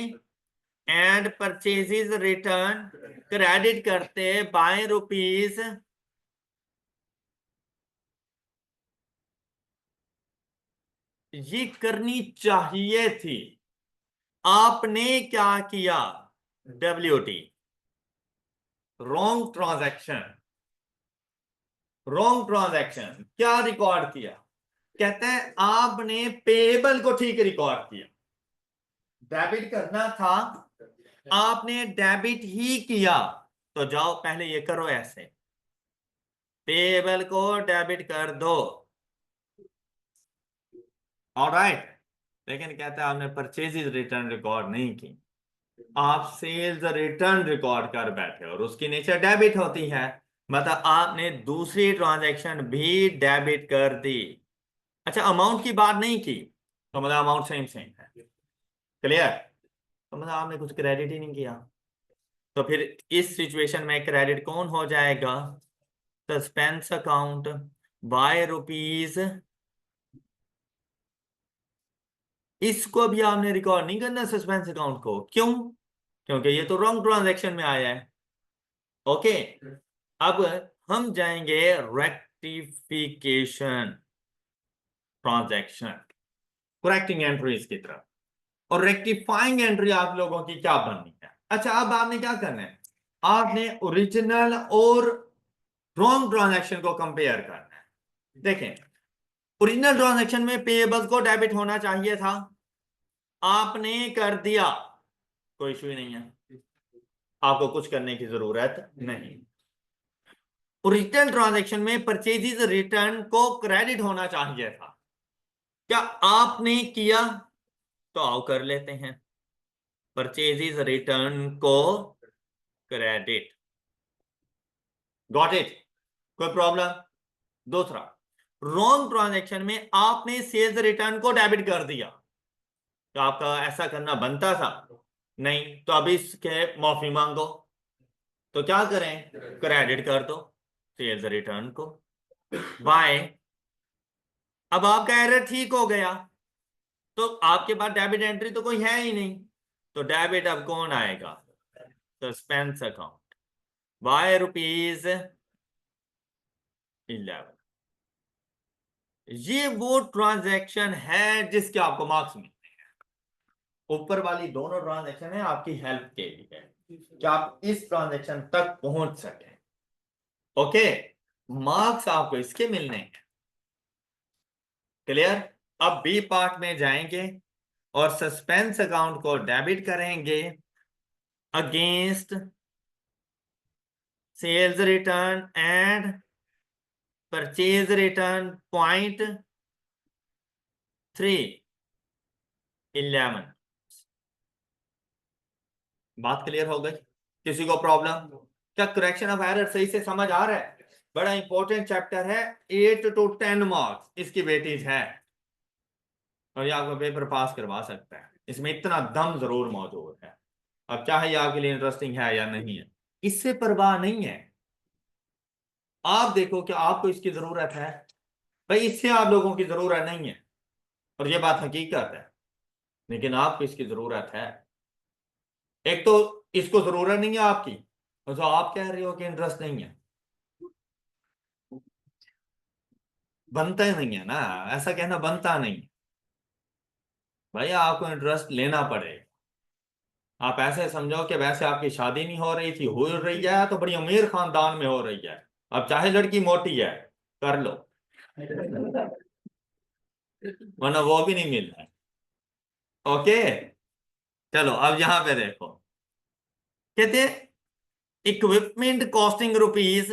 एंड परचेजेस रिटर्न क्रेडिट करते बाय रुपीज। ये करनी चाहिए थी। आपने क्या किया? WT, wrong transaction. Wrong transaction क्या रिकॉर्ड किया? कहते हैं आपने पेएबल को ठीक रिकॉर्ड किया। डेबिट करना था, आपने डेबिट ही किया। तो जाओ पहले ये करो, ऐसे पेएबल को डेबिट कर दो। ऑलराइट। लेकिन कहता है आपने परचेजेज रिटर्न रिकॉर्ड नहीं की, आप सेल्स रिटर्न रिकॉर्ड कर बैठे और उसकी नेचर डेबिट होती है। मतलब आपने दूसरी ट्रांजैक्शन भी डेबिट कर दी। अच्छा, अमाउंट की बात नहीं की, तो मतलब अमाउंट सेम सेम है। क्लियर? तो मतलब आपने कुछ क्रेडिट ही नहीं किया। तो फिर इस सिचुएशन में क्रेडिट कौन हो जाएगा? Suspense account by rupees. इसको भी आपने रिकॉर्ड नहीं करना सस्पेंस अकाउंट को। क्यों? क्योंकि ये तो रॉन्ग ट्रांजैक्शन में आया है। ओके, अब हम जाएंगे रेक्टिफिकेशन ट्रांजैक्शन, करेक्टिंग एंट्रीज की तरफ। और रेक्टिफाइंग एंट्री आप लोगों की क्या बननी है? अच्छा, अब आपने क्या करना है, आपने ओरिजिनल और रॉन्ग ट्रांजैक्शन को कंपेयर करना है। देखें, ओरिजिनल ट्रांजैक्शन में पेएबल्स को डेबिट होना चाहिए था, आपने कर दिया, कोई इशू ही नहीं है, आपको कुछ करने की जरूरत नहीं। ओरिजिनल ट्रांजैक्शन में परचेजेस रिटर्न को क्रेडिट होना चाहिए था, क्या आपने किया? तो आओ कर लेते हैं, परचेजेस रिटर्न को क्रेडिट। Got it? कोई प्रॉब्लम? दूसरा, रॉन्ग ट्रांजैक्शन में आपने सेल्स रिटर्न को डेबिट कर दिया, तो आपका ऐसा करना बनता था नहीं, तो अभी इसके माफी मांगो। तो क्या करें? क्रेडिट कर दो सेल्स रिटर्न को बाय। अब आपका एरर ठीक हो गया, तो आपके पास डेबिट एंट्री तो कोई है ही नहीं, तो डेबिट अब कौन आएगा? Suspense account by rupees 11। ये वो ट्रांजैक्शन है जिसके आपको मार्क्स मिलते हैं। ऊपर वाली दोनों ट्रांजैक्शन है आपकी हेल्प के लिए कि आप इस ट्रांजैक्शन तक पहुंच सके। ओके, मार्क्स आपको इसके मिलने हैं। क्लियर? अब बी पार्ट में जाएंगे और सस्पेंस अकाउंट को डेबिट करेंगे against sales return and purchase return point 311। बात क्लियर हो गई? किसी को प्रॉब्लम? क्या करेक्शन ऑफ एरर सही से समझ आ रहा है? बड़ा इंपॉर्टेंट चैप्टर है, 8 to 10 मार्क्स इसकी वेटेज है, और ये आपको पेपर पास करवा सकता है। इसमें इतना दम जरूर मौजूद है। अब चाहे ये आपके लिए इंटरेस्टिंग है या नहीं है, इससे परवाह नहीं है। आप देखो कि आपको इसकी जरूरत है, भाई इससे आप लोगों की जरूरत नहीं है, और ये बात हकीकत है, लेकिन आपको इसकी जरूरत है। एक तो इसको जरूरत नहीं है आपकी, और जो आप कह रहे हो कि इंटरेस्ट नहीं है, बनता ही नहीं है ना, ऐसा कहना बनता नहीं। भाई आपको इंटरेस्ट लेना पड़ेगा। आप ऐसे समझो कि वैसे आपकी शादी नहीं हो रही थी, हो रही है तो बड़ी अमीर खानदान में हो रही है, अब चाहे लड़की मोटी है कर लो, वरना वो भी नहीं मिल रहा है। ओके, चलो अब यहां पे देखो, कहते इक्विपमेंट कॉस्टिंग रुपीज,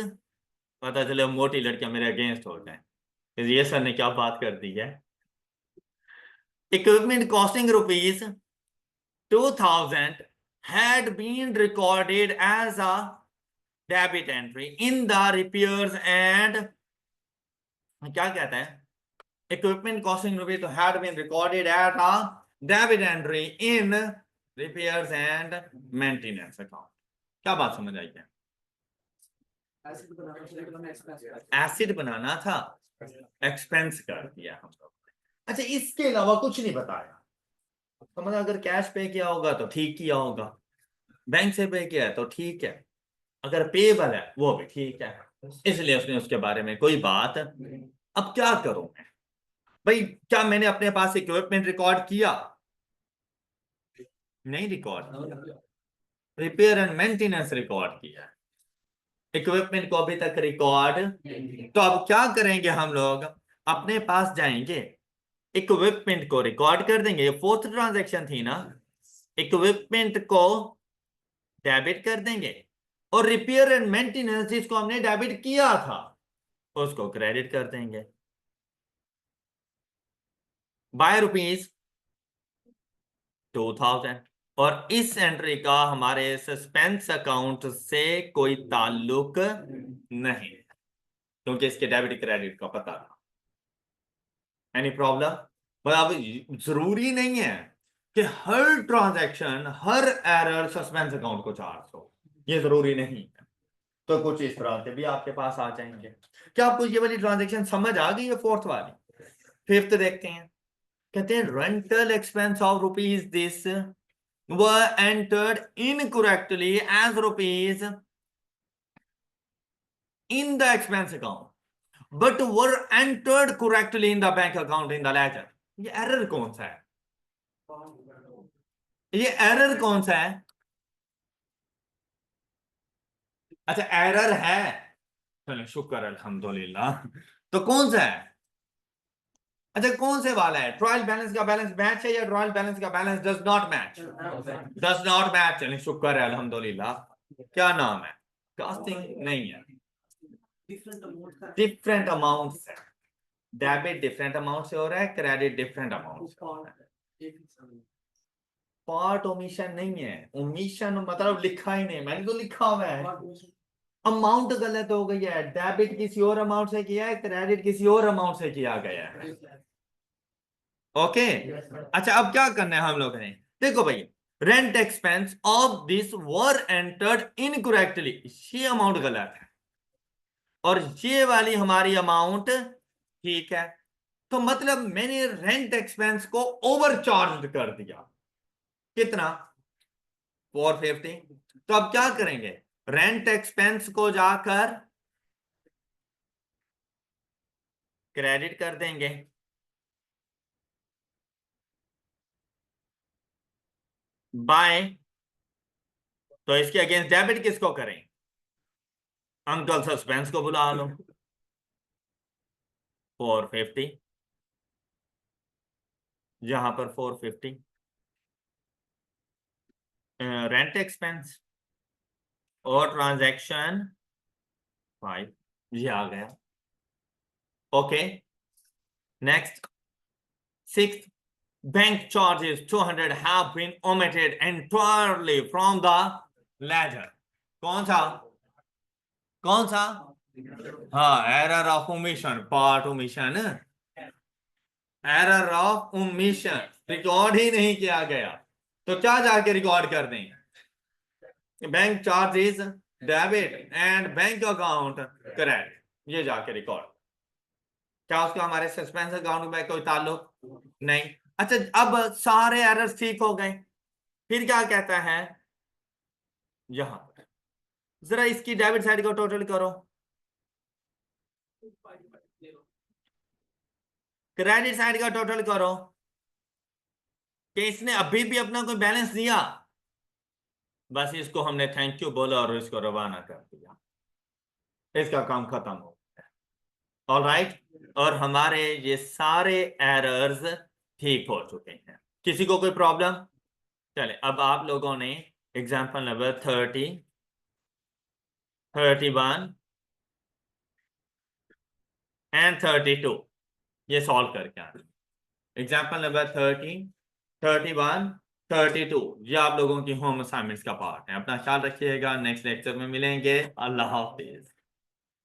पता चले मोटी लड़कियां मेरे अगेंस्ट हो जाए, ये सर ने क्या बात कर दी है। Equipment costing rupees 2000 had been recorded as a debit entry in the repairs and, क्या कहता है, equipment costing rupees to had been recorded at a debit entry in repairs and maintenance account। क्या बात समझ आई है? एसिड बनाना था, expense कर दिया हम लोग। अच्छा, इसके अलावा कुछ नहीं बताया। तो मतलब अगर कैश पे किया होगा तो ठीक किया होगा, बैंक से पे किया है तो ठीक है, अगर पेबल है वो भी ठीक है, इसलिए उसने उसके बारे में कोई बात। अब क्या करूं मैं भाई, क्या मैंने अपने पास इक्विपमेंट रिकॉर्ड किया? नहीं रिकॉर्ड किया। रिपेयर एंड मेंटेनेंस रिकॉर्ड किया, इक्विपमेंट को अभी तक रिकॉर्ड। तो अब क्या करेंगे हम लोग, अपने पास जाएंगे, इक्विपमेंट को रिकॉर्ड कर देंगे, ये फोर्थ ट्रांजैक्शन थी ना, इक्विपमेंट को डेबिट कर देंगे, और रिपेयर एंड मेंटेनेंस जिसको हमने डेबिट किया था उसको क्रेडिट कर देंगे बाय रुपीज 2000। और इस एंट्री का हमारे सस्पेंस अकाउंट से कोई ताल्लुक नहीं, क्योंकि इसके डेबिट क्रेडिट का पता था। Any problem? पर अब जरूरी नहीं है कि हर ट्रांजैक्शन, हर एरर सस्पेंस अकाउंट को चार्ज हो, ये जरूरी नहीं है। तो कुछ इस तरह से भी आपके पास आ जाएंगे। क्या आपको ये वाली ट्रांजैक्शन समझ आ गई है? फोर्थ वाली। फिफ्थ देखते हैं, कहते हैं rental expense of rupees this were entered incorrectly as rupees in the expense account but were entered correctly in the bank account in the ledger। ये एरर कौन सा है? ये एरर कौन सा है? अच्छा एरर है, चलो शुक्र अल्हम्दुलिल्लाह। तो कौन सा है? अच्छा कौन से वाला है? ट्रायल बैलेंस का बैलेंस मैच है या ट्रायल बैलेंस का balance does not match? Does not match, चलिए शुक्र है अल्हम्दुलिल्लाह। क्या नाम है? कास्टिंग नहीं है, डिफरेंट अमाउंट से। डेबिट डिफरेंट अमाउंट से हो रहा है, क्रेडिट डिफरेंट अमाउंट से हो रहा है। पार्ट ओमिशन नहीं है, ओमिशन मतलब लिखा ही नहीं, मैंने तो लिखा हुआ है, अमाउंट गलत हो गई है, डेबिट किसी और अमाउंट से किया है, क्रेडिट किसी और अमाउंट से किया गया है। ओके, अच्छा अब क्या करना है हम लोग ने, देखो भाई, rent expense of this were entered incorrectly, ये अमाउंट गलत है, और ये वाली हमारी अमाउंट ठीक है। तो मतलब मैंने रेंट एक्सपेंस को ओवरचार्ज कर दिया, कितना? 450। तो अब क्या करेंगे, रेंट एक्सपेंस को जाकर क्रेडिट कर देंगे, बाय, तो इसके अगेंस्ट डेबिट किसको करें? अंकल सस्पेंस को बुला लो, 450, यहां पर 450 रेंट एक्सपेंस और ट्रांजैक्शन 5, ये आ गया। Okay, next, six, bank charges 200 have been omitted entirely from the ledger। कौन सा? कौन सा? हाँ, error of omission, part omission, error of omission, record ही नहीं किया गया, तो क्या जाके रिकॉर्ड कर दें? Bank charges debit and bank account correct, ये जाके रिकॉर्ड। क्या उसका हमारे सस्पेंस अकाउंट में कोई ताल्लुक नहीं। अच्छा, अब सारे एरर्स ठीक हो गए, फिर क्या कहता है यहां पर, जरा इसकी डेबिट साइड को टोटल करो, क्रेडिट साइड का टोटल करो, कि इसने अभी भी अपना कोई बैलेंस दिया, बस इसको हमने थैंक यू बोला और इसको रवाना कर दिया, इसका काम खत्म हो गया। ऑलराइट, और हमारे ये सारे एरर्स ठीक हो चुके हैं। किसी को कोई प्रॉब्लम? चले, अब आप लोगों ने एग्जाम्पल नंबर 30, 31 एंड 32 ये सॉल्व करके आना। एग्जाम्पल नंबर 30, 31, 32 ये आप लोगों की होम असाइनमेंट्स का पार्ट है। अपना ख्याल रखिएगा, नेक्स्ट लेक्चर में मिलेंगे। अल्लाह हाफिज।